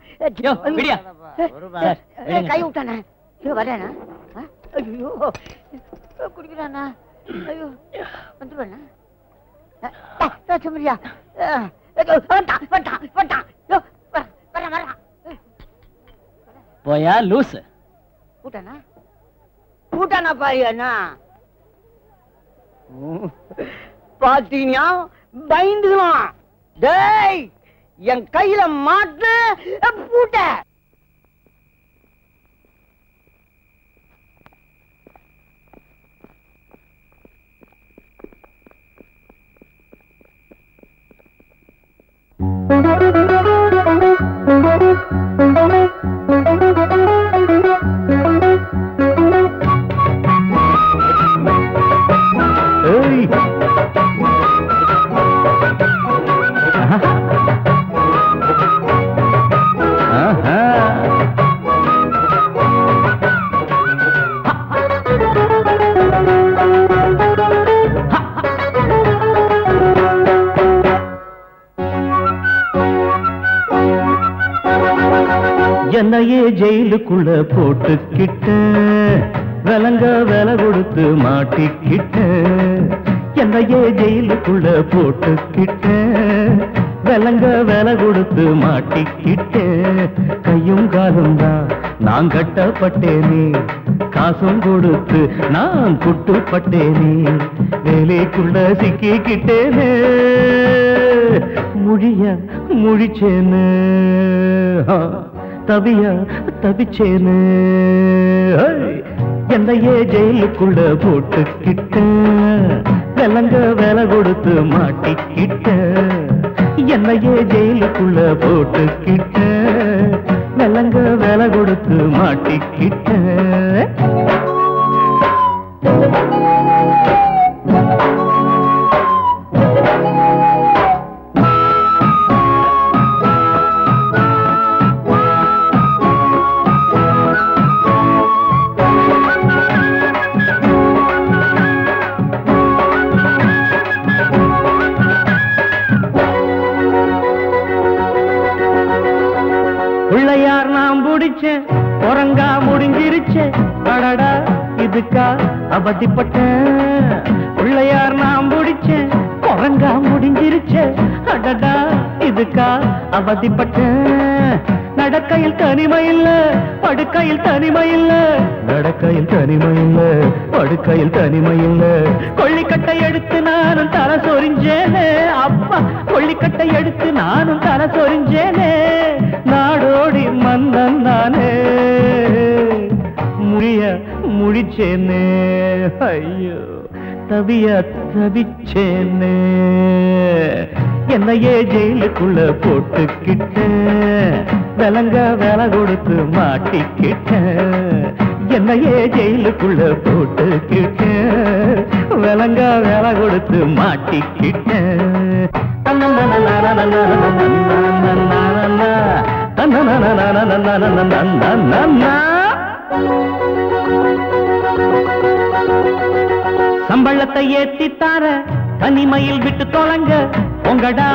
G: கை விட்டானே வரேனா? ஐயோ குடிக்கிறானா? ஐயோ வந்துருவானா? சுமரியா
B: போயா லூசு.
G: கூட்டானா கூட்டானா பாரியாண்ணா? பாத்தீங்கன்னா பயந்துக்கலாம். டேய் என் கையில மாட்டு பூட்ட.
L: என்னையே ஜெயிலுக்குள்ள போட்டுக்கிட்ட, விலங்க வில கொடுத்து மாட்டிக்கிட்ட. என்னையே ஜெயிலுக்குள்ள போட்டுக்கிட்ட, விலங்க வில கொடுத்து மாட்டிக்கிட்ட. கையும் காலும் தான் நான் கட்டப்பட்டேனே, காசும் கொடுத்து நான் குட்டுப்பட்டேனே. வேலைக்குள்ள சிக்கிக்கிட்டேனே, முழிய முழிச்சேனே, தவிய தவிச்சேனே. என்னையே ஜெயிலுக்குள்ள போட்டுக்கிட்ட, விலங்க வில கொடுத்து மாட்டிக்கிட்ட. என்னையே ஜெயிலுக்குள்ள போட்டுக்கிட்ட, விலங்க வில கொடுத்து மாட்டிக்கிட்ட. பிள்ளையார் நாம் பிடிச்சேன், உறங்கா முடிஞ்சிருச்சேன். அடடா இதுக்கா அவதிப்பட்டேன். பிள்ளையார் நாம் பிடிச்சேன், உறங்கா முடிஞ்சிருச்சேன். அடடா இதுக்கா அவதிப்பட்டேன். நடக்கையில் தனிமை இல்ல, படுக்கையில் தனிமை இல்ல. நடக்கையில் தனிமை இல்ல, படுக்கையில் தனிமை இல்ல. கொள்ளிக்கட்டை எடுத்து நானும் தலை சொரிஞ்சேனே. அப்பா கொள்ளிக்கட்டை எடுத்து நானும் தலை சொரிஞ்சேனே. நாடோடி மன்னன் நானே, முடிய முடிச்சேனே. ஐயோ தவிய தவிச்சேனே. என்னையே ஜெயிலுக்குள்ள போட்டுக்கிட்ட, விலங்க வில கொடுத்து மாட்டிக்கிட்ட. என்னையே ஜெயிலுக்குள்ள போட்டுக்கிட்ட, விலங்க வில கொடுத்து மாட்டிக்கிட்ட. சம்பளத்தை ஏத்தித்தார தனிமையில் விட்டு தொலைங்க. உங்கடா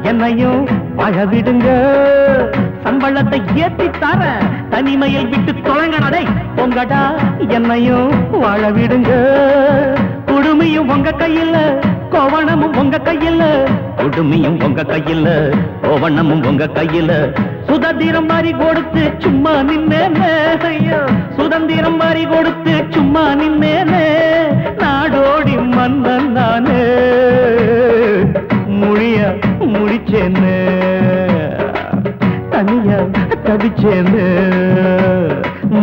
L: என்னையும் வாழ விடுங்க. சம்பளத்தை ஏத்தித்தார தனிமையில் விட்டு தொலைங்கடா. உங்கடா என்னையும் வாழ விடுங்க. குடுமையும் உங்க கையில, கோவ கோவணமும் உங்க கையில, குடுமியும் உங்க கையில, கோவணமும் உங்க கையில. சுதந்திரம் மாறி கொடுத்து சும்மா நின்னேனே, ஐயா சுதந்திரம் மாறி கொடுத்து சும்மா நின்னேனே. நாடோடி மன்னன் நானே, முடியா முடிச்சேனே, தனியா தவிச்சேனே,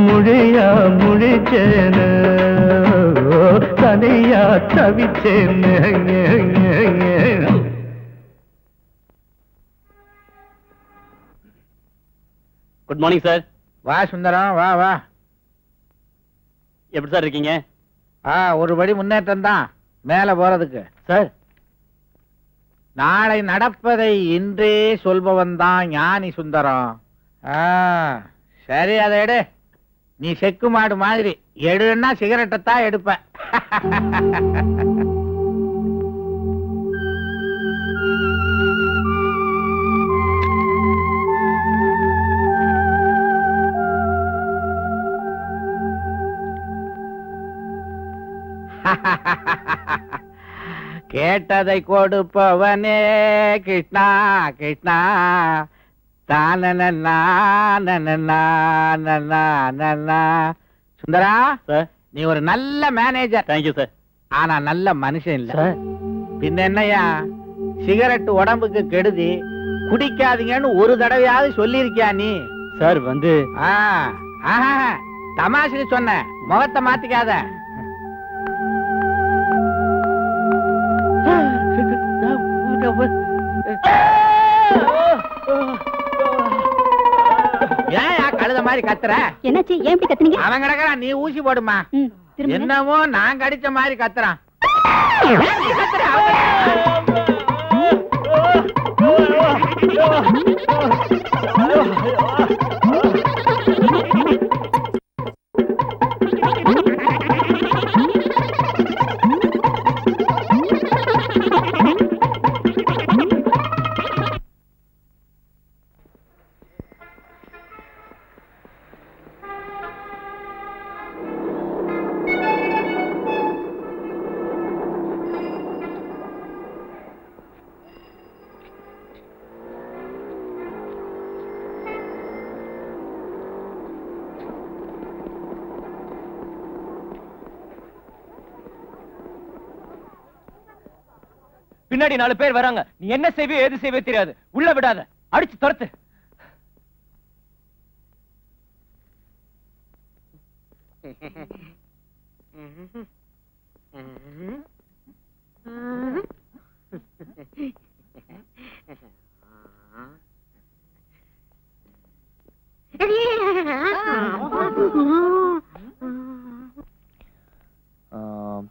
L: முடியா முடிச்சேனே, தனியா தவிச்சேனே.
H: Good morning sir.
D: வா சுந்தரம், வா வா.
H: எப்படி சார் இருக்கீங்க?
D: ஒரு படி முன்னேற்றம் தான் மேல போறதுக்கு.
H: சார்,
D: நாளை நடப்பதை இன்றே சொல்பவன் தான் ஞானி சுந்தரம். சரி, அதை எடு. நீ செக்கு மாடு மாதிரி எடுன்னா சிகரெட்டை தான் எடுப்ப. கேட்டதை கொடுப்பவனே கிருஷ்ணா கிருஷ்ணா. சுந்தரா
H: சார்.
D: நீ ஒரு நல்ல மேனேஜர்.
H: Thank you sir.
D: ஆனா நல்ல மனுஷன் இல்ல.
H: சார்,
D: பின்ன என்னையா, சிகரெட் உடம்புக்கு கெடுதி, குடிக்காதீங்கன்னு ஒரு தடவையாவது சொல்லிருக்கியா நீ?
H: சார் வந்து
D: தமாஷுக்கு சொன்ன, முகத்தை மாத்திக்காத. ஏன் கழுத மாதிரி கத்துற?
C: என்னாச்சு? ஏன் இப்படி கத்துனீங்க?
D: அவன் கிடக்குறான், நீ ஊசி போடுமா. என்னமோ நான் கடிச்ச மாதிரி கத்துறான்.
B: பின்னாடி 4 பேர் வராங்க. நீ என்ன செய்வியோ எது செய்வியோ தெரியாது. உள்ள விடாத, அடிச்சு துரத்து.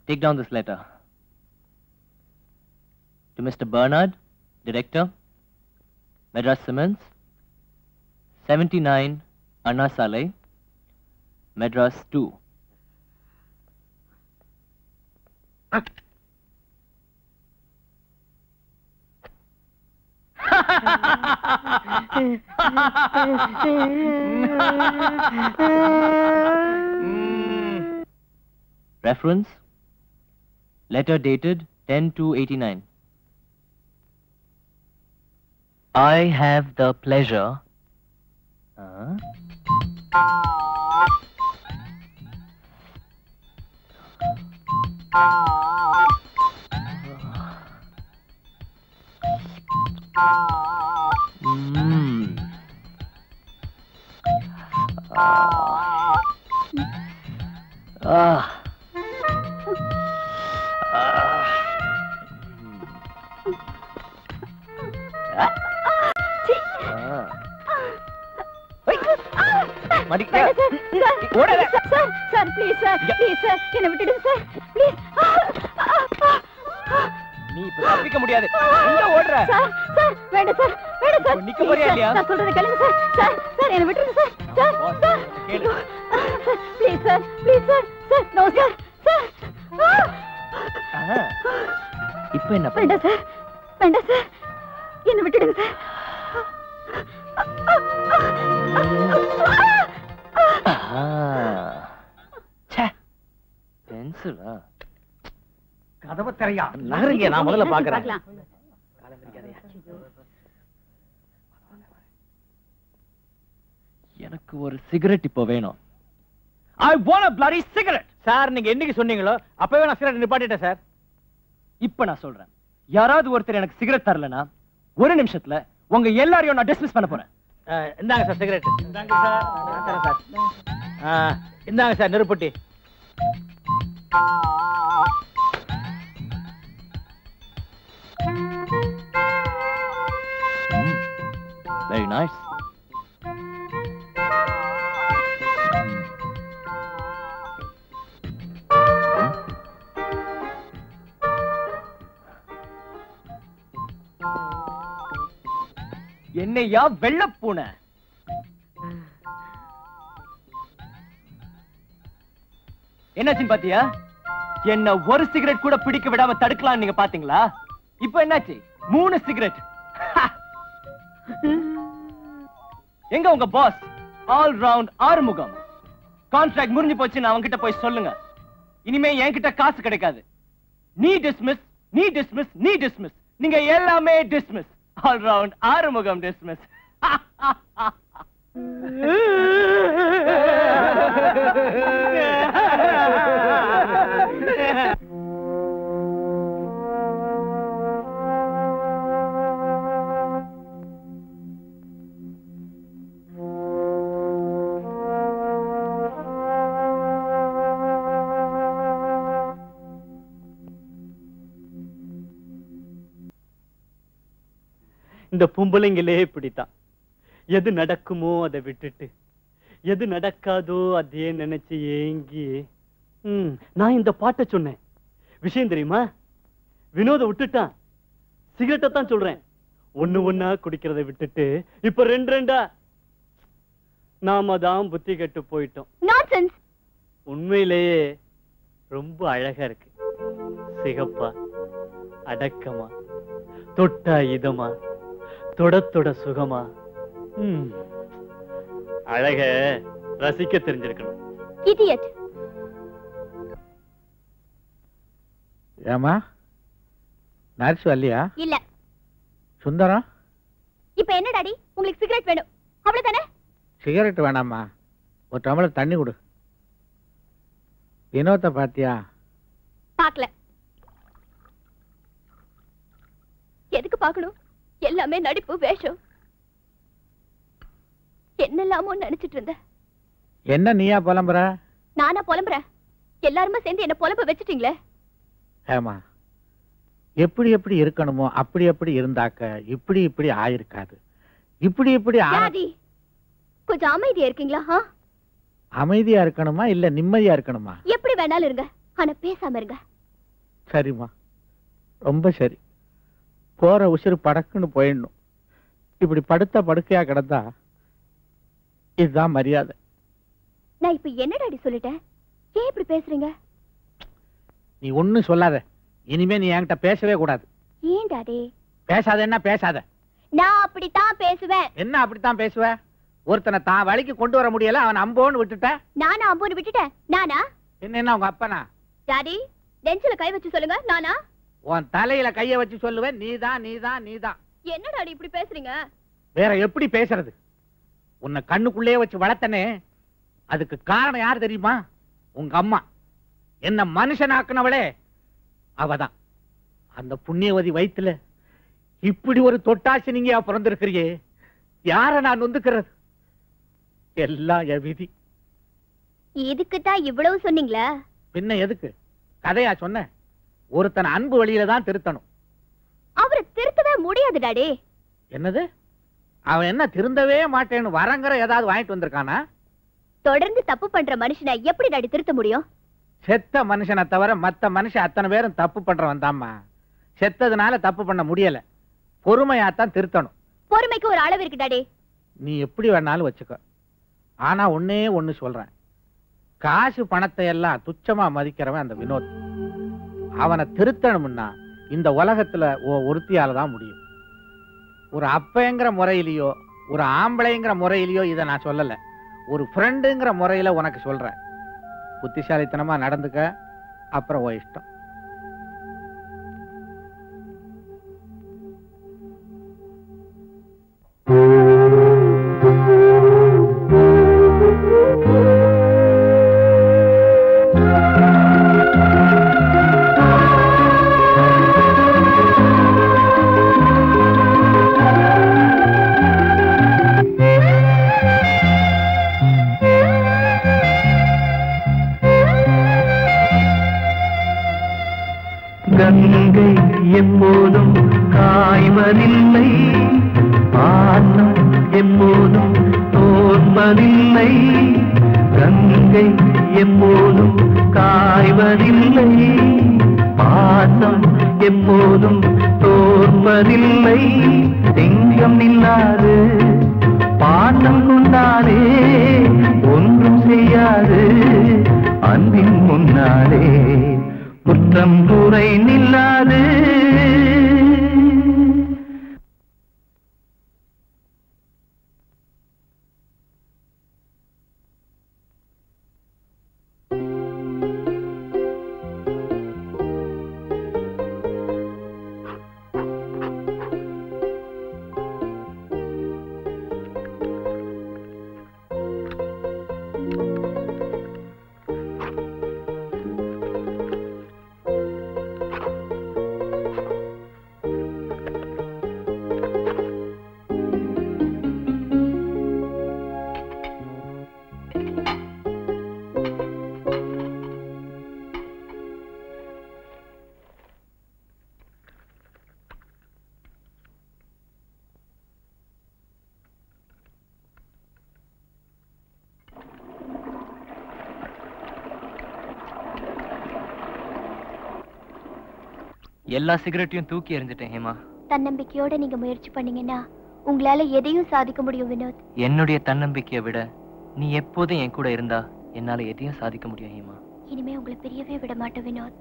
J: Take down this letter. To Mr. Bernard, Director, Madras Simmons, 79 Anna Saleh, Madras 2. Reference, letter dated 10/2/89. I have the pleasure.
B: நீ இப்ப தப்பிக்க முடியாது. எங்க ஓடுற?
C: சார் வேண்டாம் சார், வேண்டாம் சார்.
B: நிக்க போறியா இல்லையா?
C: நான் சொல்றத கேளுங்க சார். சார் சார் என்ன விட்டுருங்க சார். சார் சார்
B: கேளு.
C: Please sir, please sir. Sir no sir. Sir
J: இப்ப என்ன பண்ண?
C: வேண்டாம் சார், வேண்டாம் சார். என்ன விட்டுடுங்க சார்.
J: பென்சிலா?
F: கதவை திரையா.
D: நகருங்க, நான் முதல்ல பாக்குறேன்.
B: எனக்கு ஒரு சிகரெட் இப்போ வேணும். I want a bloody cigarette.
D: Sir நீங்க என்னைக்கு சொன்னீங்களோ அப்பவே நான் சிகரெட் நிப்பாட்டிட்டேன் சார்.
B: இப்ப நான் சொல்றேன், யாராவது ஒருத்தர் எனக்கு சிகரெட் தரலனா ஒரு நிமிஷத்துல உங்க எல்லாரையும் நான் டிஸ்மிஸ் பண்ண போறேன்.
D: இந்தாங்க சார் சிகரெட். இந்தாங்க சார். நான் தரேன் சார். இந்தாங்க சார் நெருப்பட்டி.
B: Very nice. என்னையா வெள்ளப்பூனை? என்னாச்சுன்னு பாத்தியா? என்ன ஒரு சிகரெட் கூட பிடிக்க விடாம தடுக்கலாம் நீங்க பாத்தீங்களா? இப்போ என்னாச்சு? 3 சிகரெட். எங்க உங்க boss? All round Arumugam. Contract முடிஞ்சு போச்சு, நான் அவன்கிட்ட போய் சொல்லுங்க. இனிமே என்கிட்ட காசு கிடைக்காது. நீ டிஸ்மிஸ், நீ டிஸ்மிஸ், நீ டிஸ்மிஸ். நீங்க எல்லாமே dismiss. All round Arumugam dismiss.
H: இந்த பொம்பளைங்களே இப்படித்தான். எது நடக்குமோ அதை விட்டுட்டு எது நடக்காதோ அதே நினைச்சு ஏங்கி. நான் இந்த பாட்டை சொன்னேன். விஷயம் தெரியுமா? வினோத விட்டுட்டான். சிகரெட்டை தான் சொல்றேன். ஒண்ணா குடிக்கிறதை விட்டுட்டு இப்ப 2 நாம தான் புத்தி கெட்டு போயிட்டோம்.
C: நான்சென்ஸ்.
H: உண்மையிலேயே ரொம்ப அழகா இருக்கு. சிகப்பா, அடக்கமா, தொட்டா இதமா, தொட சுகமா. அழக ரசிக்க தெரிஞ்சிருக்கணும்.
C: இடியட்.
D: ஏமா நர்ஸ் வரலையா?
C: இல்ல.
D: சுந்தரம்,
C: இப்ப என்ன டாடி, உங்களுக்கு சிகரெட் வேணும் அவ்வளவுதானே?
D: சிகரெட் வேணாமா, ஒரு டம்ளர் தண்ணி கொடு. வினோத்தை பாத்தியா?
C: பாக்கல. எதுக்கு பாக்கணும்? எல்லாமே நடிப்பு, வேஷம். என்னெல்லாமோ நினைச்சிட்டு இருந்த.
D: என்ன நீயா புலம்புற?
C: நானா புலம்புறேன்? எல்லாருமே சேர்ந்து என்ன புலம்ப வச்சுட்டீங்களே.
D: ஏமா, எப்படி எப்படி இருக்கணுமோ அப்படி எப்படி இருந்தாக்க இப்படி ஆயிருக்காது. இப்படி
C: டாடி, கொஞ்சம் அமைதியா இருக்கீங்களா?
D: அமைதியா இருக்கணுமா இல்ல நிம்மதியா இருக்கணுமா?
C: எப்படி வேணாலும் இருங்க, ஆனா பேசாம இருங்க.
D: சரிம்மா, ரொம்ப சரி. போற உசிறு படக்குன்னு போயிடணும். இப்படி படுத்த படுக்கையா கிடந்தா இதுதான் மரியாதை.
C: நான் இப்ப என்ன டாடி சொல்லிட்டேன்? ஏன் இப்படி பேசுறீங்க?
D: நீ ஒண்ணும் சொல்லாத. இனிமே நீ என்கிட்ட பேசவே கூடாது.
C: ஏன் டாடி?
D: பேசாத. என்ன பேசாத?
C: நான் அப்படித்தான் பேசுவேன்.
D: என்ன அப்படித்தான் பேசுவ? ஒருத்தனை தான் வழிக்கு கொண்டு வர முடியல, அவன் அம்போன்னு விட்டுட்ட.
C: நானா அம்போன்னு விட்டுட்டேன்? நானா?
D: என்ன உங்க அப்பனா?
C: டாடி, நெஞ்சில கை வச்சு சொல்லுங்க. நானா?
D: உன் தலையில கைய வச்சு சொல்லுவேன். நீதான் நீதான் நீதான்.
C: என்ன டாடி இப்படி பேசுறீங்க?
D: வேற எப்படி பேசுறது? உன்னை கண்ணுக்குள்ளே வச்சு வளர்த்தனே, அதுக்கு காரணம் யார் தெரியுமா? உங்க அம்மா. என்ன மனுஷனாக்குனவளே அவதான். அந்த புண்ணியவதி வயித்துல இப்படி ஒரு தொட்டாசி நீங்க பிறந்திருக்கிறியே, யார நான் நொந்துக்கிறது? எல்லாம் என் விதி.
C: இதுக்குத்தான் இவ்வளவு சொன்னீங்களா?
D: பின்ன எதுக்கு கதையா சொன்ன? ஒருத்தன் அன்பு வழியில தான் திருத்தணும்.
C: அவரை திருத்தவே முடியாது டாடி.
D: என்னது? அவன் என்ன திருந்தவே மாட்டேன்னு வரங்கிற ஏதாவது வாங்கிட்டு வந்திருக்கானா?
C: தொடர்ந்து தப்பு பண்ற மனுஷனை எப்படி டாடி திருத்த முடியும்?
D: செத்த மனுஷனை தவிர மத்த மனுஷன் அத்தனை பேரும் தப்பு பண்றவன் தாம்மா. செத்ததுனால தப்பு பண்ண முடியல, பொறுமையாத்தான் திருத்தணும்.
C: பொறுமைக்கு ஒரு அளவு இருக்கு டாடி.
D: நீ எப்படி வேணாலும் வச்சுக்க. ஆனா ஒன்னே ஒண்ணு சொல்றேன், காசு பணத்தை எல்லாம் துச்சமா மதிக்கிறவன் அந்த வினோத். அவனை திருத்தணும்னா இந்த உலகத்துல ஒருத்தியால தான் முடியும். ஒரு அப்பங்கிற முறையிலயோ ஒரு ஆம்பளைங்கிற முறையிலயோ இதை நான் சொல்லல, ஒரு ஃப்ரெண்டுங்கிற முறையில உனக்கு சொல்றேன். புத்திசாலித்தனமா நடந்துக்க, அப்புறம் இஷ்டம்.
L: கங்கை எப்போதும் காய்வதில்லை, பாசம் எப்போதும் தோற்பதில்லை. கங்கை எப்போதும் காய்வதில்லை, பாசம் எப்போதும் தோற்பதில்லை. சிங்கம் இல்லாது பாசம் கொண்டாலே ஒன்றும் செய்யாது, அன்பின் முன்னாலே குற்றம் குறை நில்லாது.
J: எல்லா சிகரெட்டையும் தூக்கி எறிஞ்சிட்டேன் ஹேமா.
C: தன்னம்பிக்கையோட நீங்க முயற்சி பண்ணீங்கன்னா உங்களால எதையும் சாதிக்க முடியும் வினோத்.
J: என்னுடைய தன்னம்பிக்கையை விட நீ எப்போதும் என் கூட இருந்தா என்னால எதையும் சாதிக்க முடியும் ஹேமா.
C: இனிமே உங்களை பிரியவே விட மாட்டேன் வினோத்.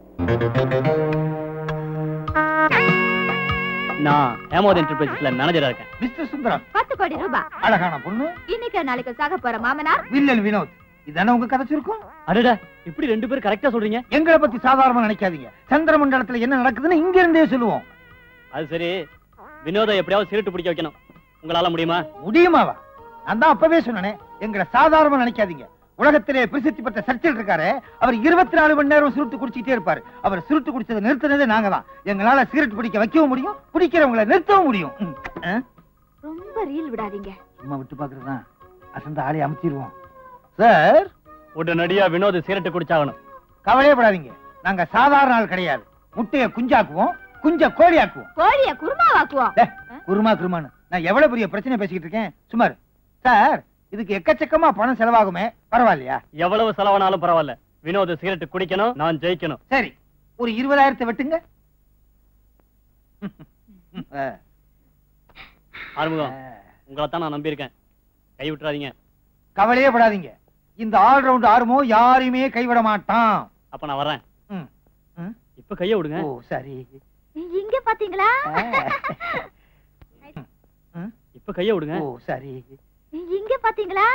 H: நான் ஹேமோத் என்டர்பிரைசஸ்ல மேனேஜரா இருக்கேன்.
F: மிஸ்டர் சுந்தரம்,
C: 10 கோடி ரூபாய்.
F: அழகான பொண்ணு,
C: இன்னைக்கு நாளைக்கு சாக போற மாமனார்
F: வில்லல் வினோத். இதானே உங்க கதை சுருக்கம்?
H: அடடா, இப்படி 2 பேரும் கரெக்டா சொல்றீங்க.
F: எங்களை பத்தி சாதாரணமா நினைக்காதீங்க. சந்திர மண்டலத்துல என்ன நடக்குதுன்னு இங்க இருந்தே சொல்லுவோம்.
H: அது சரி, வினோதை எப்படியாவது சிகரெட் பிடிக்க வைக்கணும். உங்களால முடியுமா?
F: முடியுமாவா? நான் தான் அப்பவே சொன்னேன், எங்களை சாதாரணமா நினைக்காதீங்க. உலகத்திலே பிரசித்தி பெற்ற சர்ச்சில் இருக்காரு, அவர் 24 மணி நேரம் சுருட்டு குடிச்சிட்டே இருப்பாரு. அவர் சுருட்டு குடிச்சதை நிறுத்தினதே நாங்க தான். எங்களால சிகரெட் பிடிக்க வைக்கவும் முடியும், பிடிக்கிறவங்களை நிறுத்தவும் முடியும்.
C: ரொம்ப ரீல் விடாதீங்க.
F: சும்மா விட்டு பாக்குறதுதான், அசந்த ஆளை அமைச்சிருவோம். சார்,
H: உடனடியா வினோத் சிகரெட் குடிச்சாகணும்.
F: கவலையப்படாதீங்க, நாங்க சாதாரண ஆள் கிடையாது. முட்டைய குஞ்சாக்குவோம், குஞ்ச கோழியாக்குவோம்.
C: கோழிய குருமாவாக்குவோம்.
F: குருமான்னு நான் எவ்வளவு பெரிய பிரச்சனை பேசிக்கிட்டு இருக்கேன். சுமார் சார், இதுக்கு எக்கச்சக்கமா பணம் செலவாகுமே, பரவாயில்லையா?
H: எவ்வளவு செலவானாலும் பரவாயில்ல, வினோத் சிகரெட் குடிக்கணும், நான் ஜெயிக்கணும்.
F: சரி, ஒரு 20,000 வெட்டுங்க.
H: ஆறுமுகம், உங்களை தான் நான் நம்பியிருக்கேன், கை விட்டுறாதீங்க.
F: கவலையே படாதீங்க, இந்த ஆல்ரவுண்ட் ஆறுமோ யாரையுமே கைவிட மாட்டான்.
H: அப்ப நான் வரேன். இப்ப கைய விடுங்க.
F: ஓ சரி.
C: இங்க பாத்தீங்களா?
H: இப்ப கைய விடுங்க.
F: ஓ சரி.
C: இங்க பாத்தீங்களா?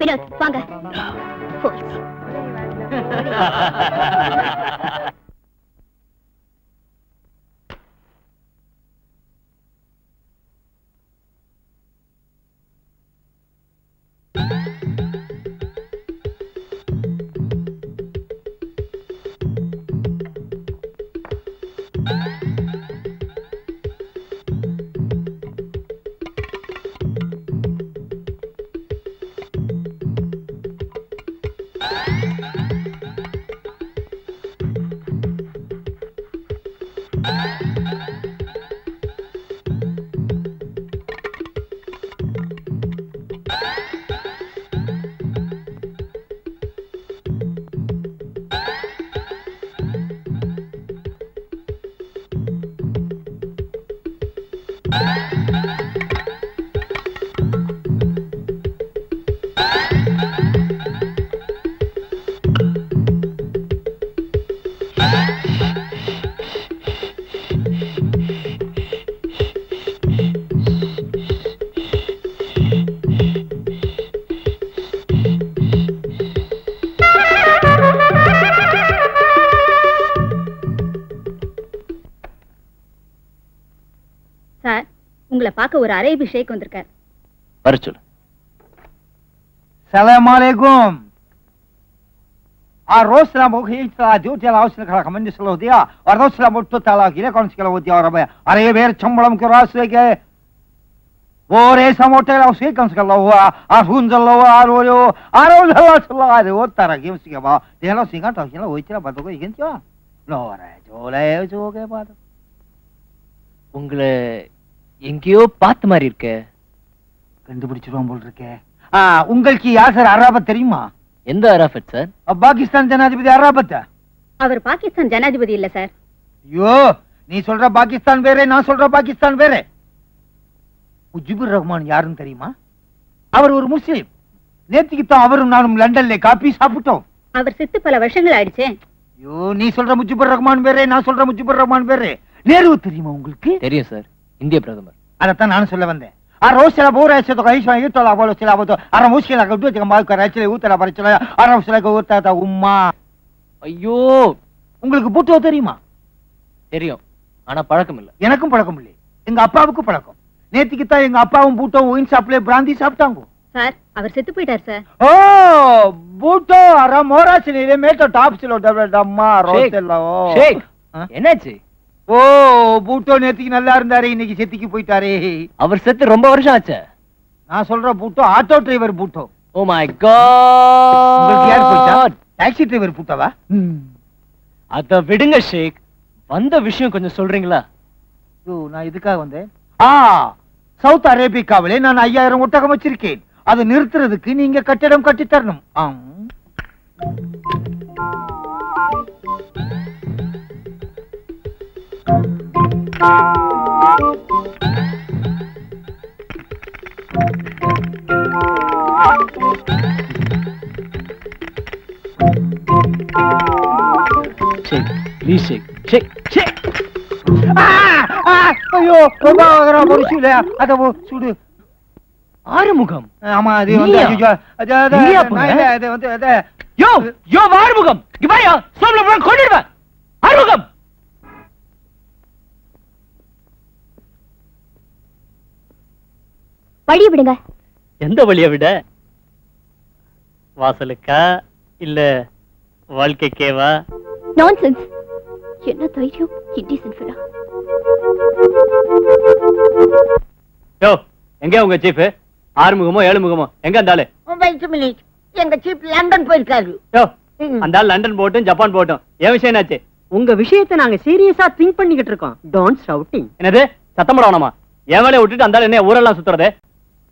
C: வினோத் வாங்க. உங்களை பார்க்க ஒரு அரேபி ஷேக் வந்திருக்கார்.
B: வர சொல்லு.
F: சலாம் அலைக்கும். الرسل مخيط ديوتي العوسل كمان سلوديا الرسل متطلع كده كون سلوديا عربية أريه بير شمبلم كراس لك وره سموتة العوسل كم سلوا أفون سلوا أرويو أروي سلوا هذا وترى كيف سيكابا ده لو سيكان تاكيلا ويترا بدو كي كن جوا لورا جولا جوكே பாத்து.
B: உங்களை எங்கேயோ பார்த்த மாதிரி இருக்கே.
F: கண்டுபிடிச்சிருவோம் போல் இருக்கே. உங்களுக்கு யார் சார் அராபத் தெரியுமா?
B: எந்த அராபத் சார்?
F: பாகிஸ்தான் ஜனாதிபதி அராபத்.
C: அவர் பாகிஸ்தான் ஜனாதிபதி இல்ல சார்.
F: ஐயோ, நீ சொல்ற பாகிஸ்தான் வேற, நான் சொல்ற பாகிஸ்தான் வேற. முஜிபுர் ரஹ்மான் யாருன்னு தெரியுமா? அவர் ஒரு முஸ்லிம். நேத்திக்கு தான் அவரும் நானும் லண்டன்ல காபி சாப்பிட்டோம்.
C: அவர் செத்து பல வருஷங்கள் ஆயிடுச்சே.
F: ஐயோ, நீ சொல்ற முஜிபுர் ரஹ்மான் வேற, நான் சொல்ற முஜிபுர் ரஹ்மான் வேற. நேரு தெரியுமா உங்களுக்கு?
B: தெரியும் சார், இந்திய பிரதமர்.
F: அதத்தான் நானும் சொல்ல வந்தேன். الروسيا بورا يسوق عيشوا يطلع بولو سلابتو أنا مشكلة كدوتي كم بايك كرايشلي وتلا بريشلا أنا مشكلة كوتا تا أمّا.
B: ஐயோ,
F: உங்களுக்கு பூட்டோ தெரியுமா?
B: தெரியும், ஆனா பழக்கம் இல்ல.
F: எனக்கும் பழக்கம் இல்லை, எங்க அப்பாவுக்கு பழக்கம். நேத்திக்கு தான் எங்க அப்பாவும் பூட்டோ ஒயின் ஷாப்ல பிராந்தி சாப்பிட்டாங்க.
C: சார், அவர் செத்து போயிட்டார் சார்.
F: ஓ, பூட்டோ அர மோராசிலே மேட்டோ டாப்ஸ்ல டம்மா ரோசெல்லா.
B: ஷேக், என்னாச்சு?
F: ஓ, பூட்டோ நேத்திக்கு நல்லா இருந்தாரு, இன்னைக்கு செத்திக்கு போயிட்டாரே.
B: அவர் செத்து ரொம்ப வருஷம் ஆச்சு.
F: நான் சொல்ற பூட்டோ ஆட்டோ டிரைவர் பூட்டோ.
B: ஓ மை காட்,
F: உங்களுக்கு யார் போயிட்டா? டாக்ஸி டிரைவர் பூட்டோவா?
B: அத விடுங்க ஷேக், வந்த விஷயம் கொஞ்சம் சொல்றீங்களா?
F: நான் இதுக்காக வந்தேன். சவுத் அரேபியாவிலே நான் 5000 ஒட்டகம் வச்சிருக்கேன். அதை நிறுத்துறதுக்கு நீங்க கட்டிடம் கட்டி தரணும். ஐயோ, ரொம்ப முடிச்சுல அத சுடு.
B: ஆறுமுகம்?
F: ஆமா, அது வந்து
B: யோ யோ ஆறுமுகம், இவயா சோம்ல போய் கொன்னிடுவேன். ஆறுமுகம்,
C: வழிய விடுங்க.
H: எந்த வழிய விட? வாசலுக்கா இல்ல வாழ்க்கைக்கேவா?
C: நான்சென்ஸ். என்ன தைரியம் இன்டிசென்ட் ஃபெலோ.
H: யோ, எங்க உங்க சீஃப்? ஆறுமுகமோ ஏழுமுகமோ எங்க அந்த ஆளு?
G: எங்க சீஃப் லண்டன் போயிருக்காரு.
H: யோ, அந்த ஆள் லண்டன் போட்டும் ஜப்பான் போட்டும் ஏன் விஷயம் என்னாச்சு?
G: உங்க விஷயத்தை நாங்க சீரியஸா திங்க் பண்ணிக்கிட்டு இருக்கோம். Don't shouting.
H: என்னது சத்தம் போடணுமா? என் வேலையை விட்டுட்டு அந்த ஆள் என்ன ஊரெல்லாம் சுத்துறது?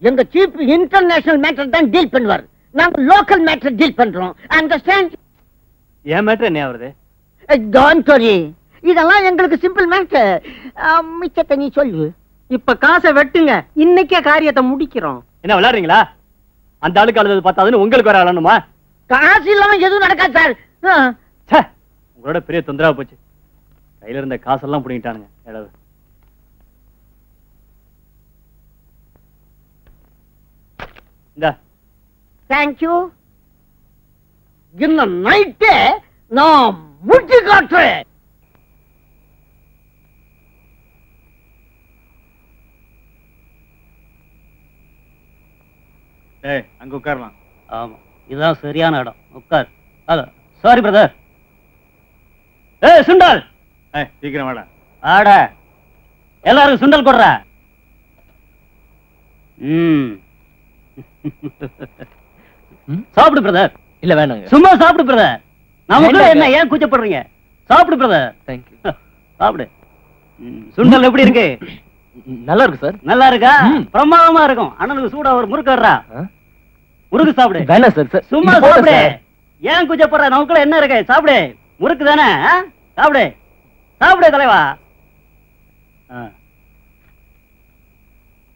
G: எங்க சீஃப் இன்டர்நேஷனல் மேட்டர் தான் டீல் பண்ணுவார். நாங்க லோக்கல் மேட்டர் டீல் பண்றோம். அண்டர்ஸ்டாண்ட்?
H: என் மேட்டர் என்ன ஆகுறது?
G: டோன்ட் வரி, இதெல்லாம் எங்களுக்கு சிம்பிள் மேட்டர். மிச்சத்தை நீ சொல்லு. இப்ப காசை வெட்டுங்க, இன்னைக்கே காரியத்தை முடிக்கிறோம்.
H: என்ன விளையாடுறீங்களா? அந்த ஆளுக்கு அழுது பார்த்தாதுன்னு உங்களுக்கு வர அழணுமா?
G: காசு இல்லாம எதுவும் நடக்காது சார்.
H: உங்களோட பெரிய தொந்தரவா போச்சு. கையில இருந்த காசெல்லாம் புடிங்கிட்டானுங்க. எழவு. இந்தா.
G: தேங்க்யூ. இன்னும் நைட்டே நான் முடிச்சு காட்டுறேன்.
K: அங்க உட்காரலாம்.
E: ஆமா, இதுதான் சரியான இடம். உட்கார். Sorry brother. சுண்டல்
K: சீக்கிரம் வாடா.
E: ஆட எல்லாரும் சுண்டல் கொடுற. சாப்பிடு பிரதர்.
B: இல்ல வேணாங்க.
E: சும்மா சாப்பிடு பிரதர். நமக்கு என்ன ஏன் கூச்சப்படுறீங்க? சாப்பிடு பிரதர்.
B: தேங்க்யூ.
E: சாப்பிடு. சுண்டல் எப்படி இருக்கு?
B: நல்லா இருக்கு சார்.
E: நல்லா இருக்கா? பிரமாதமா இருக்கும். அண்ணனுக்கு சூடா ஒரு முறுக்கு வர்றா. முறுக்கு சாப்பிடு.
B: வேணாம் சார்.
E: சும்மா சாப்பிடு. ஏன் கூச்சப்படுற? நமக்குள்ள என்ன இருக்கு? சாப்பிடு. முறுக்கு தானே. சாப்பிடு சாப்பிடு தலைவா.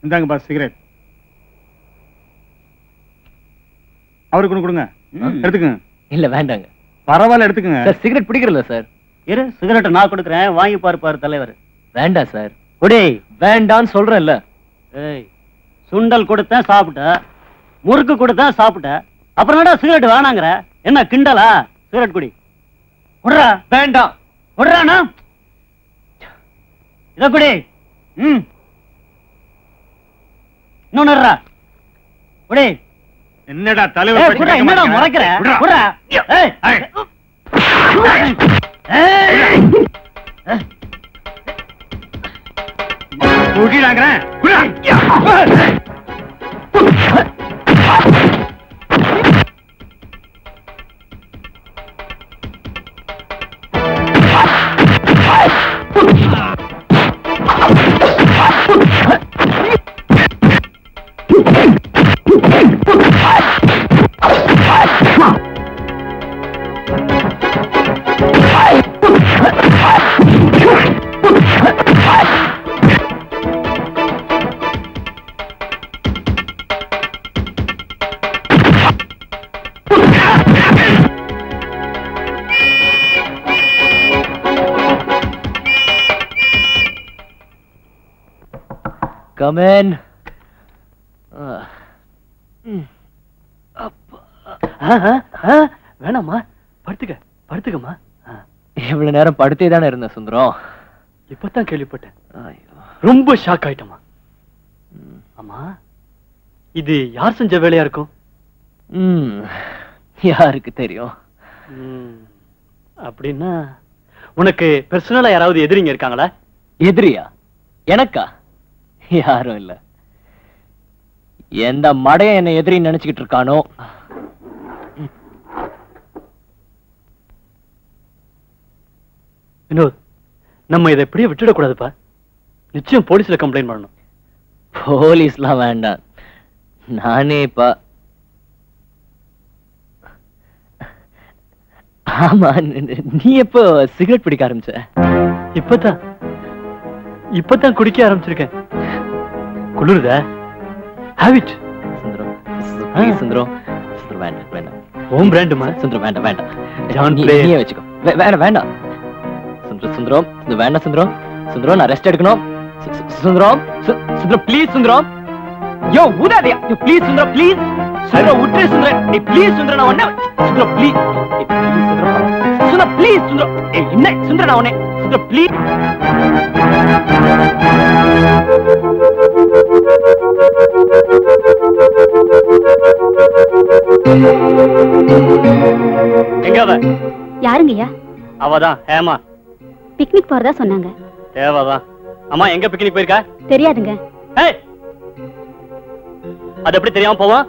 K: இந்தாங்க பாஸ் சிகரெட். அவருக்கு கொடுங்க. எடுத்துக்கங்க.
B: இல்ல வேண்டாங்க.
K: பரவாயில்ல, எடுத்துக்கங்க.
B: சிகரெட் பிடிக்கிறல சார்.
E: இரு, சிகரெட் நான் கொடுக்குறேன், வாங்கி பாரு தலைவர்.
B: வேண்டாம் சார்.
E: குடி.
B: வேண்டான்னு சொல்றேன்ல.
E: ஏய், சுண்டல் கொடுத்தேன் சாப்பிட்ட, முறுக்கு கொடுத்தேன் சாப்பிட்ட, அப்புறம் என்னடா சிகரெட் வேணாங்கிற? என்ன கிண்டலா? சிகரெட் குடி. குடுறா.
B: வேண்டாம்.
E: குடுறானா? இத குடி. இன்னொன்னு உடே
D: என்னடா
E: ஏய், புடுடா, என்னடா முறைக்கிற? புடுடா. ஏய்.
B: Come in.
H: வேணாமா, படுத்துக்க படுத்துக்கம்மா.
B: இவ்வளவு நேரம் படுத்தே தானே இருந்தேன் சுந்தரம்.
H: இப்பதான் கேள்விப்பட்டேன். ரொம்ப ஷாக் ஆயிட்டமா. ஆமா, இது யார் செஞ்ச வேலையா இருக்கும்?
B: யாருக்கு தெரியும்?
H: அப்படின்னா உனக்கு பர்சனலா யாராவது எதிரிங்க இருக்காங்களா?
B: எதிரியா? எனக்கா? யாரும் இல்ல. எந்த மடைய என்ன எதிரி நினைச்சுக்கிட்டு இருக்கானோ
H: வினோத், நம்ம இதை எப்படியே விட்டுடக்கூடாதுப்பா. நிச்சயம் போலீஸ்ல கம்ப்ளைண்ட் பண்ணணும்.
B: போலீஸ்லாம் வேண்டாம், நானே ஆமா. நீ எப்போ சிகரெட் பிடிக்க ஆரம்பிச்ச?
H: இப்பதான் குடிக்க ஆரம்பிச்சிருக்கேன். குளிருதா? ஹேபிட்.
B: சுந்தரம், ப்ளீஸ் சுந்தரம். சுந்தரம் வேண்டாம் வேண்டாம்.
H: ஓம் பிராண்டுமா?
B: சுந்தரம் வேண்டாம் வேண்டாம்.
H: ஜான்
B: நீயே வச்சுக்கோ. வேண்டாம் வேண்டாம் சுந்தரம். சுந்தரம் இது வேண்டாம் சுந்தரம். சுந்தரம் நான் ரெஸ்ட் எடுக்கணும். சுந்தரம் சுந்தரம் ப்ளீஸ் சுந்தரம். யோ ஊதாதே. யோ ப்ளீஸ் சுந்தரம் ப்ளீஸ். சுந்தரம் விட்டுரு சுந்தரம். நீ ப்ளீஸ் சுந்தரம் நான் உன்னை. சுந்தரம் ப்ளீஸ். சுந்தரம் சுந்தரம் ப்ளீஸ் சுந்தரம். என்ன சுந்தரம் நான் உன்னை. சுந்தரம் ப்ளீஸ்.
H: எங்க அவ?
C: யாருங்கய்யா?
H: அவதான் ஹேமா.
C: பிக்னிக் போறதா சொன்னாங்க.
H: தேவாதான். அம்மா எங்க பிக்னிக் போயிருக்கா?
C: தெரியாதுங்க.
H: ஏய், அது எப்படி தெரியாம போவோம்?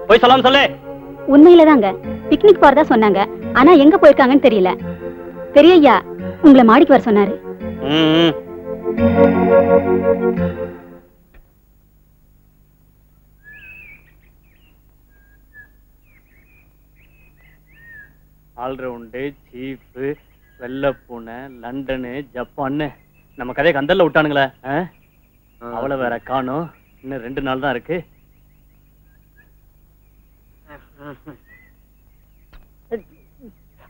H: போய் சொல்லாம சொல்லு.
C: உண்மையிலதாங்க பிக்னிக் போறதா சொன்னாங்க. ஆனா எங்க போயிருக்காங்கன்னு தெரியல. பெரியய்யா உங்களை மாடிக்கு வர சொன்னாரு.
H: ஆல்ரவுண்டு, சீஃப், வெள்ளப்பூனை, லண்டனு, ஜப்பான்னு நம்ம கதையை கந்தல்ல விட்டானுங்களே. அவளை வேற காணும். இன்னும் 2 நாள் தான் இருக்கு.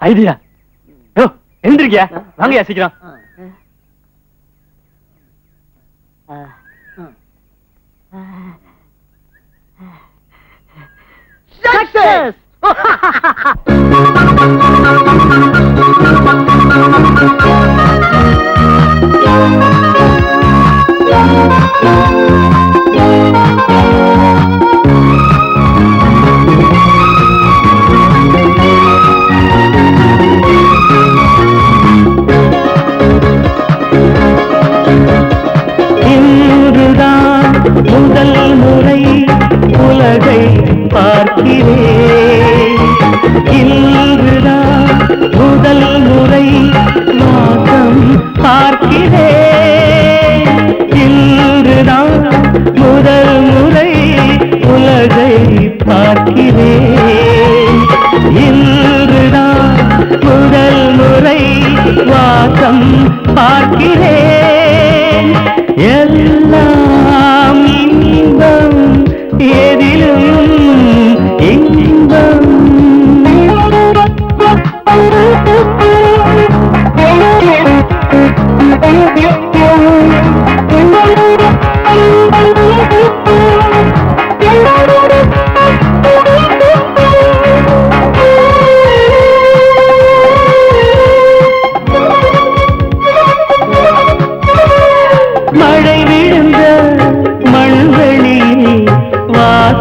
H: ஐடியா. எழுந்திருக்கியா? வாங்கயா சீக்கிரம்.
G: சக்சஸ்.
L: இன்றுதான் முதல் முறை உலகை பார்க்கிறேன். இன்றுதான் முதல் முறை மாதம் பார்க்கிறேன். இன்றுதான் முதல் முறை உலகை பார்க்கிறேன். இன்றுதான் முதல் முறை வாசம் பார்க்கிறேன். எல்லாம் இன்பம், எதிலும் இன்பம்.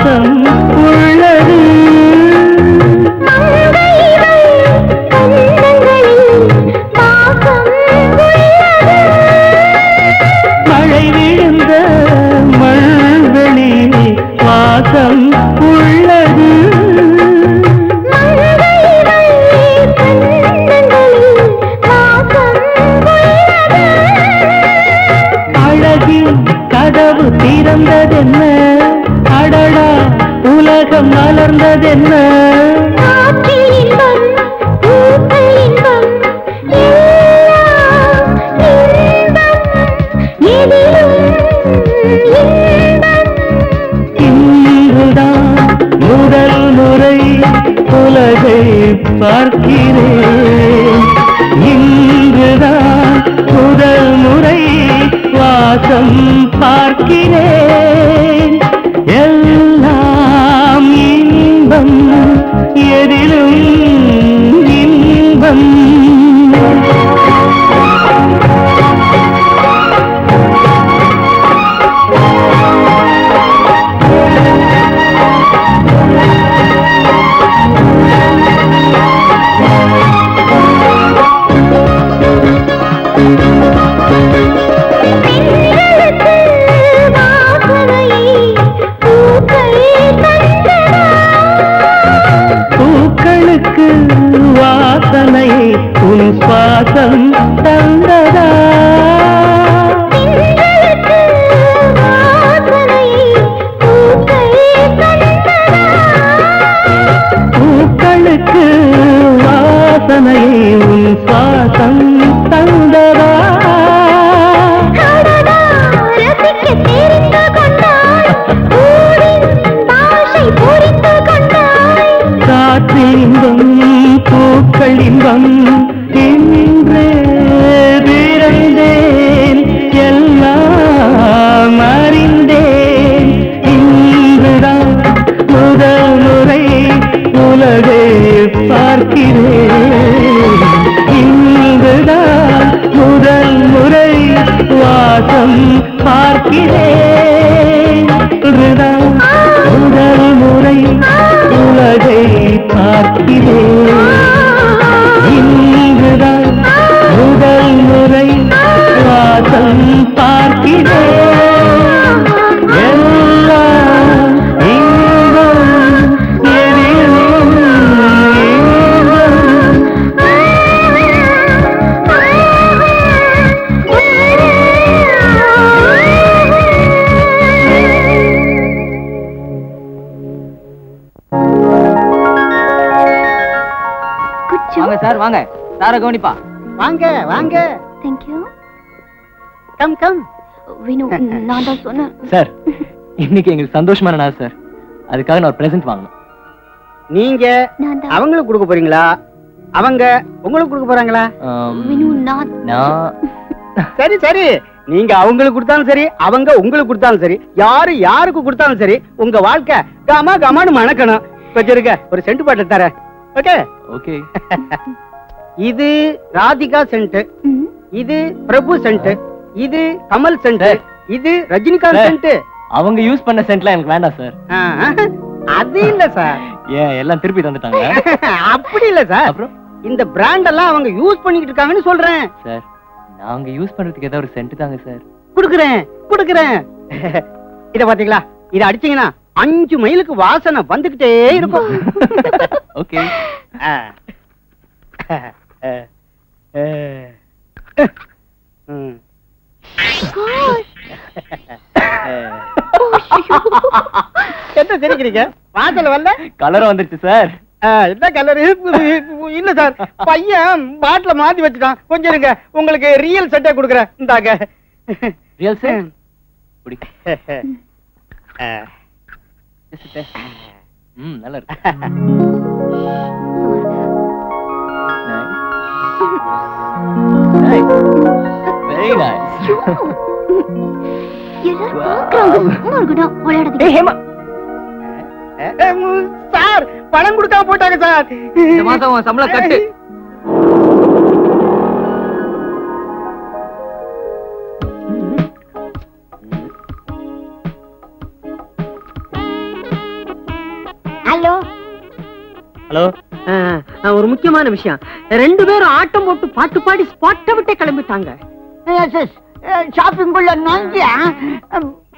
L: வாசம் உள்ளது. மழை விழுந்த மண்வெளியில் வாசம் உள்ளது. அழகின் கதவு திறந்ததென்ன, அடடா உலகம் மலர்ந்ததென்ன. இன்றுதான் முதல் முறை உலகை பார்க்கிறேன். இன்றுதான் முதல் முறை வாசம் பார்க்கிறேன். எல்லாம் இன்பம், எதிலும் இன்பம். பூக்களுக்கு வாசனையை உன் சுவாசம் தந்ததா? பூக்களுக்கு வாசனையை உன் சுவாசம் தந்ததா? காற்றில் இன்பம், பூக்கள் இன்பம். இன்றே பிறந்தேன், எல்லாம் அறிந்தேன். இன்றுதான் முதல் முறை உலகை பார்க்கிறேன். இன்றுதான் முதல் முறை வாசம் பார்க்கிறேன். இன்றுதான் முதல் முறை உலகை பார்க்கிறேன். இன்றுதான் முதல் முறை வாசம் பார்க்கிறேன். எல்லாம் இன்பம், எதிலும் இன்பம்.
B: வாங்க சார், வாங்க. சார கவனிப்பா.
G: வாங்க வாங்க.
C: தேங்க்யூ.
G: Come come.
C: வினு, நான் தான் சொன்னேன்.
B: சார், இன்னைக்கு எங்களுக்கு சந்தோஷமான நாள் சார். அதுக்காக நான் ஒரு பிரசன்ட் வாங்கணும்.
G: நீங்க
C: நான் தான்.
G: அவங்களுக்கு கொடுக்க போறீங்களா, அவங்க உங்களுக்கு கொடுக்க போறாங்களா?
C: வினு, நான்
G: சரி சரி, நீங்க அவங்களுக்கு கொடுத்தாலும் சரி, அவங்க உங்களுக்கு கொடுத்தாலும் சரி, யாருக்கு கொடுத்தாலும் சரி, உங்க வாழ்க்கை கமா கமான்னு மணக்கணும். வச்சிருக்க ஒரு சென்ட் பாட்டில் தர. Okay
B: okay.
G: இது ராதிகா சென்ட், இது பிரபு சென்ட், இது கமல் சென்ட், இது ரஜினிகாந்த் சென்ட்.
B: அவங்க யூஸ் பண்ண சென்ட்லாம் எனக்கு வேண்டாம் சார்.
G: அது இல்ல சார்.
B: ஏன் எல்லாம் திருப்பி தந்துட்டாங்க?
G: அப்படி இல்ல சார்.
B: அப்புறம்
G: இந்த பிராண்ட் எல்லாம் அவங்க யூஸ் பண்ணிக்கிட்டு இருக்காங்கன்னு சொல்றேன்
B: சார். நாங்க யூஸ் பண்றதுக்கு ஏதாவது ஒரு சென்ட் தாங்க சார்.
G: குடுக்குறேன். இத பாத்தீங்களா, இத அடிச்சீங்கன்னா 5 மைலுக்கு வாசனை வந்துகிட்டே இருக்கும்.
B: ஓகே.
G: என்ன சிரிக்கிறீங்க? வாசல் வரல,
B: கலர் வந்துருச்சு சார்.
G: என்ன கலர்? இல்ல சார், பையன் பாட்டில மாத்தி வச்சுட்டான். கொஞ்சம் இருங்க, உங்களுக்கு ரியல் செட்டே கொடுக்குறேன். இந்தாங்க.
B: ரியல் செட் குடி. நல்லா இருக்கு. Very nice.
G: சார், பணம் கொடுக்காம போட்டாங்க சார்.
B: இந்த மாசம் சம்பளம் கட்டு. ஹலோ,
G: ஒரு முக்கியமான விஷயம். 2 பேரும் ஆட்டம் போட்டு பாட்டு பாடி ஸ்பாட்டை விட்டே கிளம்பிட்டாங்க. ஷாப்பிங் குள்ள நோங்கி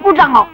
G: போட்டாங்க.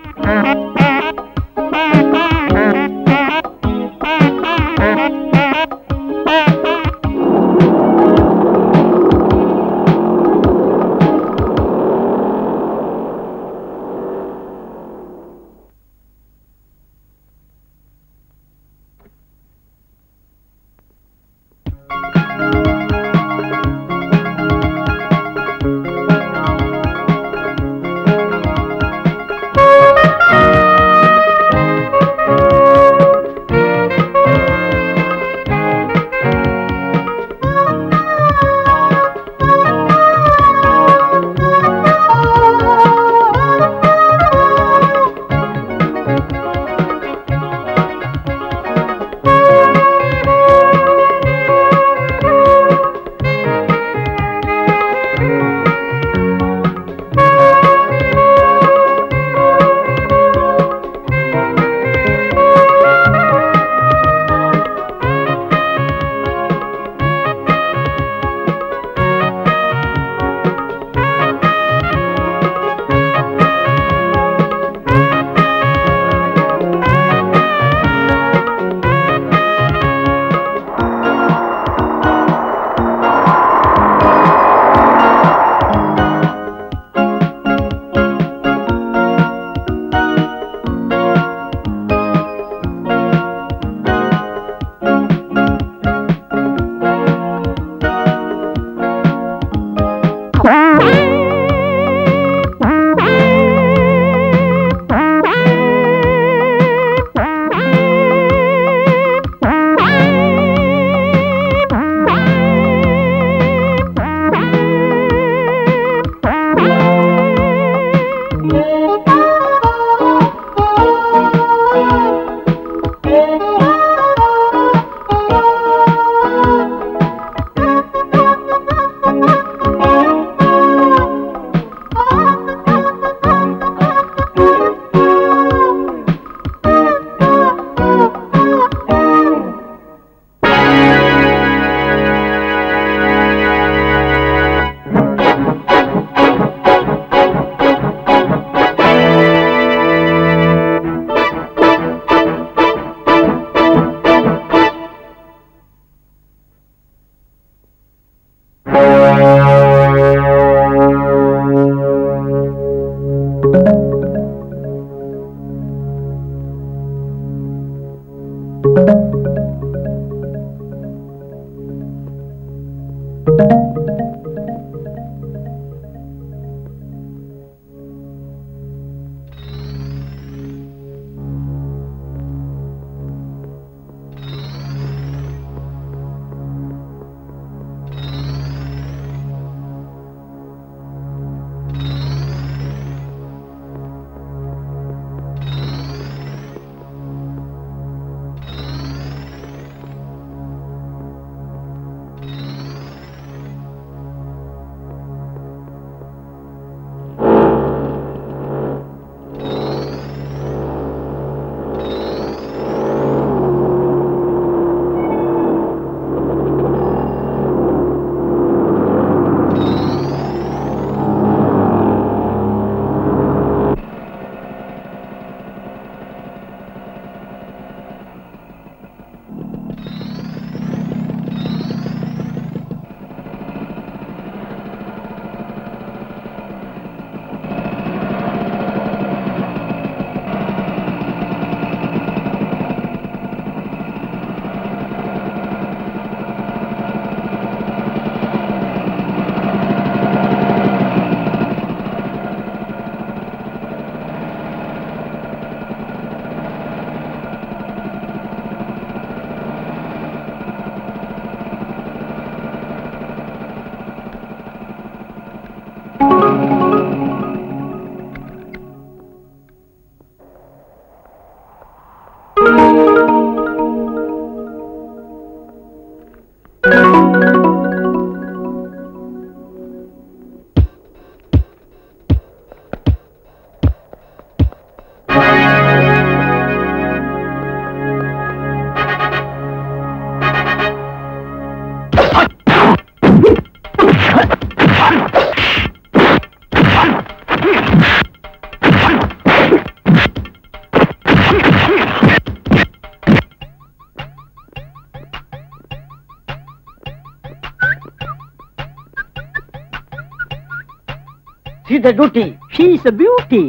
G: see the duty.
E: She is a beauty.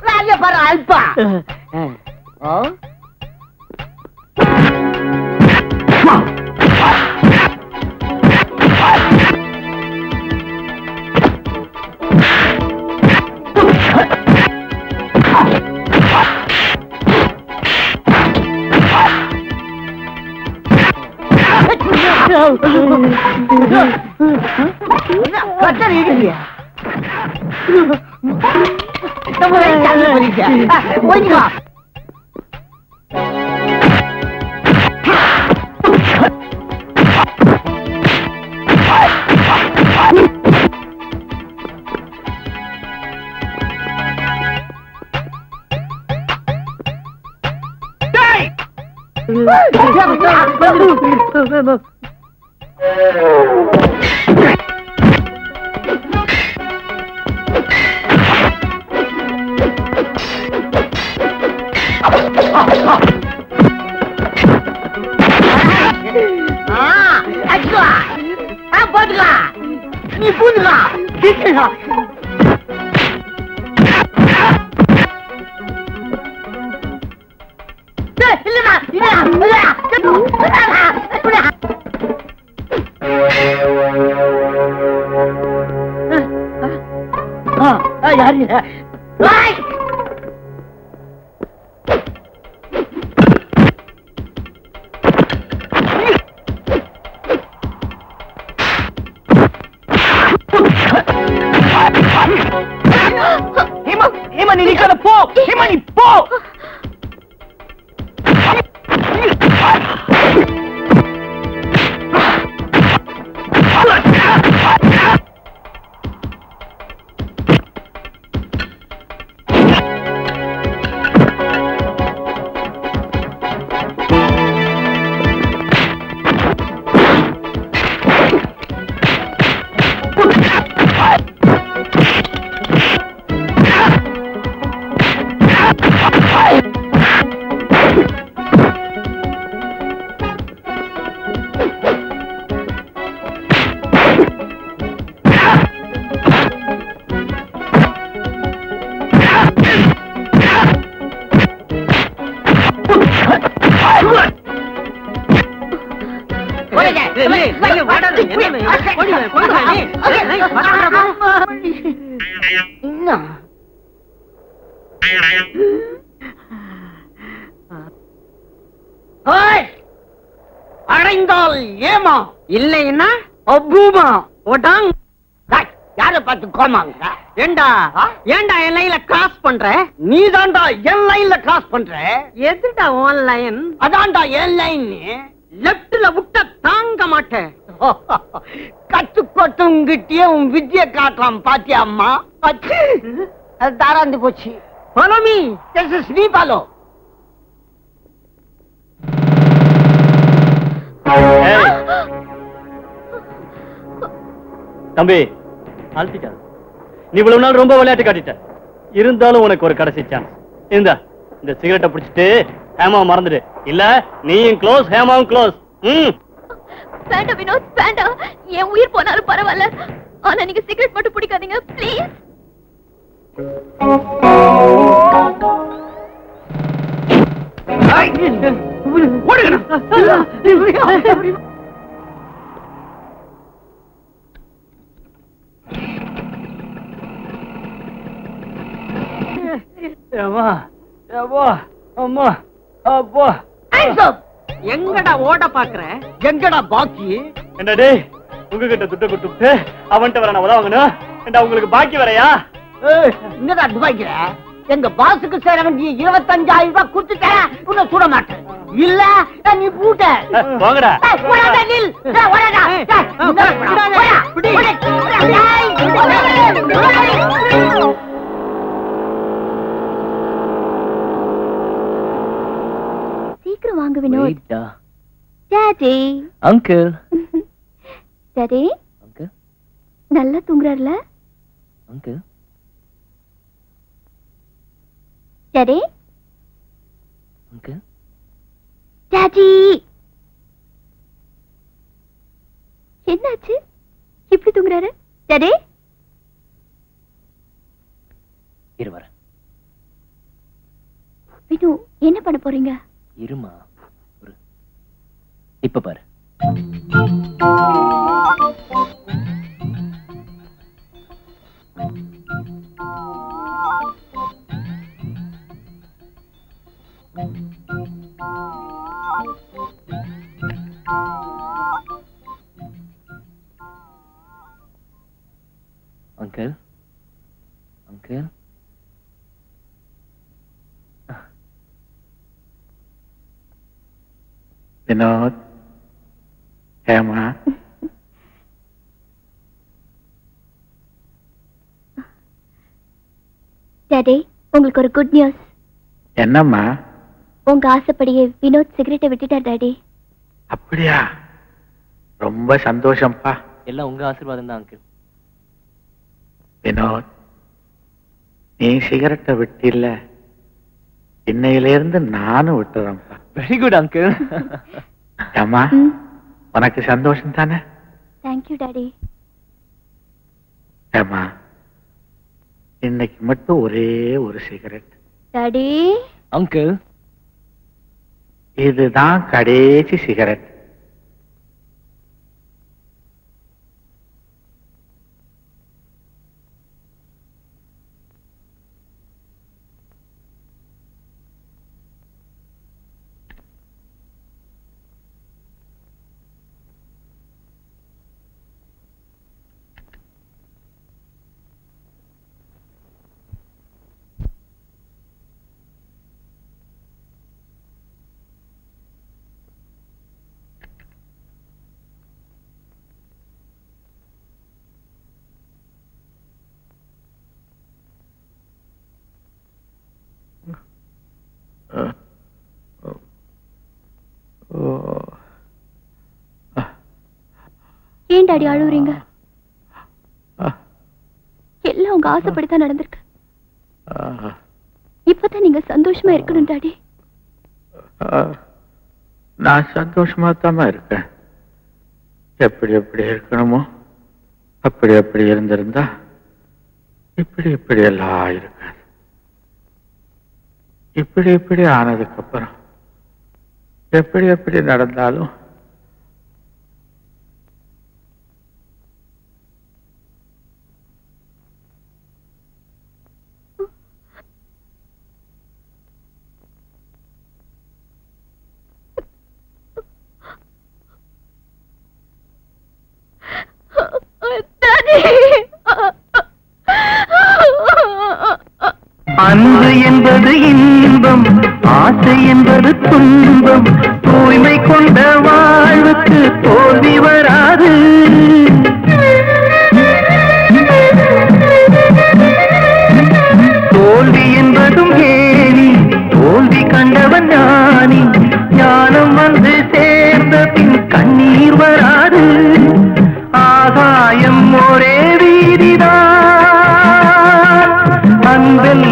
G: வேலைய பாரு அல்பா. கட்டர் இடியா. ஒய்யா. நீ பூந்துடா. இல்லடா யாரு
F: ஹேமா நீ நிக்காத போ. ஹேமா நீ போ.
G: அடைந்தால் ஏமா இல்லைன்னா அபூமா ஓடாங். யார பார்த்து கோமாங்க? ஏண்டா ஏண்டா என் லைன்ல கிராஸ் பண்ற? நீ தான்டா என் லைன்ல கிராஸ் பண்ற. எதுடா உன் லைன்? அதான்டா என் லைன். லெப்ட்ல விட்ட தாங்க மாட்டேன். கத்துக்கொட்டுங்கிட்டே உன் வித்திய காட்டுறான் பாத்தியா அம்மா? அது தாராந்து போச்சு. Follow me. This is me follow.
H: தம்பி ஆல்பிகா, நீ இவ்வளவு நாள் ரொம்ப விளையாட்டு காட்டிட்ட. இருந்தாலும் உனக்கு ஒரு கடைசி சான்ஸ். இந்த சிகரெட்டை பிடிச்சிட்டு ஹேமா மறந்துடு. இல்ல நீயும் க்ளோஸ், ஹேமாவும் க்ளோஸ்.
C: வேண்டாம் வினோத், வேண்டாம். என் உயிர் போனாலும் பரவாயில்ல. ஆனா நீங்க சிகரெட் மட்டும் பிடிக்காதீங்க ப்ளீஸ்.
G: எங்கடா ஓட பாக்குற? எங்கடா பாக்கி?
H: என்னடே உங்ககிட்ட துட்ட கொடுத்துட்டு அவன்கிட்ட வர நான் உதவணும். உங்களுக்கு பாக்கி வரையா?
G: என்னடா துபாய்க்கிற? எங்க பாசுக்கு சேர வேண்டிய 25,000 ரூபாய் கொடுத்துட்டேன். உன்னை சுட மாட்டேன். இல்ல நீ பூட்ட
H: போங்கடா.
C: சீக்கிரம் வாங்க Vinod. Daddy.
B: Uncle.
C: Daddy.
B: Uncle.
C: நல்லா தூங்குறாருல?
B: அங்கிள்.
C: டாடி.
B: அங்கிள்.
C: டாடி. என்னாச்சு? இப்படி தூங்குறாரு? டாடி.
B: இருவர
C: வினு என்ன பண்ண போறீங்க?
B: இருமா இப்ப பாரு. Uncle uncle
D: Vinod, Hema,
C: daddy உங்களுக்கு ஒரு குட் நியூஸ்.
D: என்னம்மா?
C: உங்க ஆசைப்படியே வினோத் சிகரெட்டை விட்டுட்டார் டாடி.
D: அப்படியா? ரொம்ப சந்தோஷம்ப்பா.
B: எல்லாம் உங்க ஆசீர்வாதம் தான் அங்கிள்.
D: வினோத், நீ சிகரெட்டை விட்டில்ல, இன்னையிலிருந்து நானும் விட்டுறேன்ப்பா.
B: Very good uncle.
D: ஏம்மா, உனக்கு சந்தோஷம் தானே?
C: Thank you daddy.
D: ஏம்மா, இன்னைக்கு மட்டும் ஒரே ஒரு சிகரெட்.
C: டாடி.
B: அங்கிள்,
D: இதுதான் கடைசி சிகரெட்.
C: ஏன் டாடி அழுவுறீங்க? எல்லாம் உங்க ஆசைப்படித்தான் நடந்திருக்கு. இப்பதான் நீங்க சந்தோஷமா இருக்கணும் டாடி.
D: நான் சந்தோஷமா தான் இருக்கேன். எப்படி எப்படி இருக்கணுமோ அப்படி எப்படி இருந்திருந்தா இப்படி இப்படி எல்லாம் இருக்காது. இப்படி இப்படி ஆனதுக்கு அப்புறம் எப்படி எப்படி நடந்தாலும்
L: அன்பு என்பது இன்பம், ஆசை என்பது துன்பம். தூய்மை கொண்ட வாழ்வுக்கு தோல்வி வராது. தோல்வி என்பதும் ஏனி, தோல்வி கண்டவன் ஞானி. ஞானம் வந்து சேர்ந்த பின் கண்ணீர் வராது. ஆகாயம் ஒரே வீதிதான், அன்பில்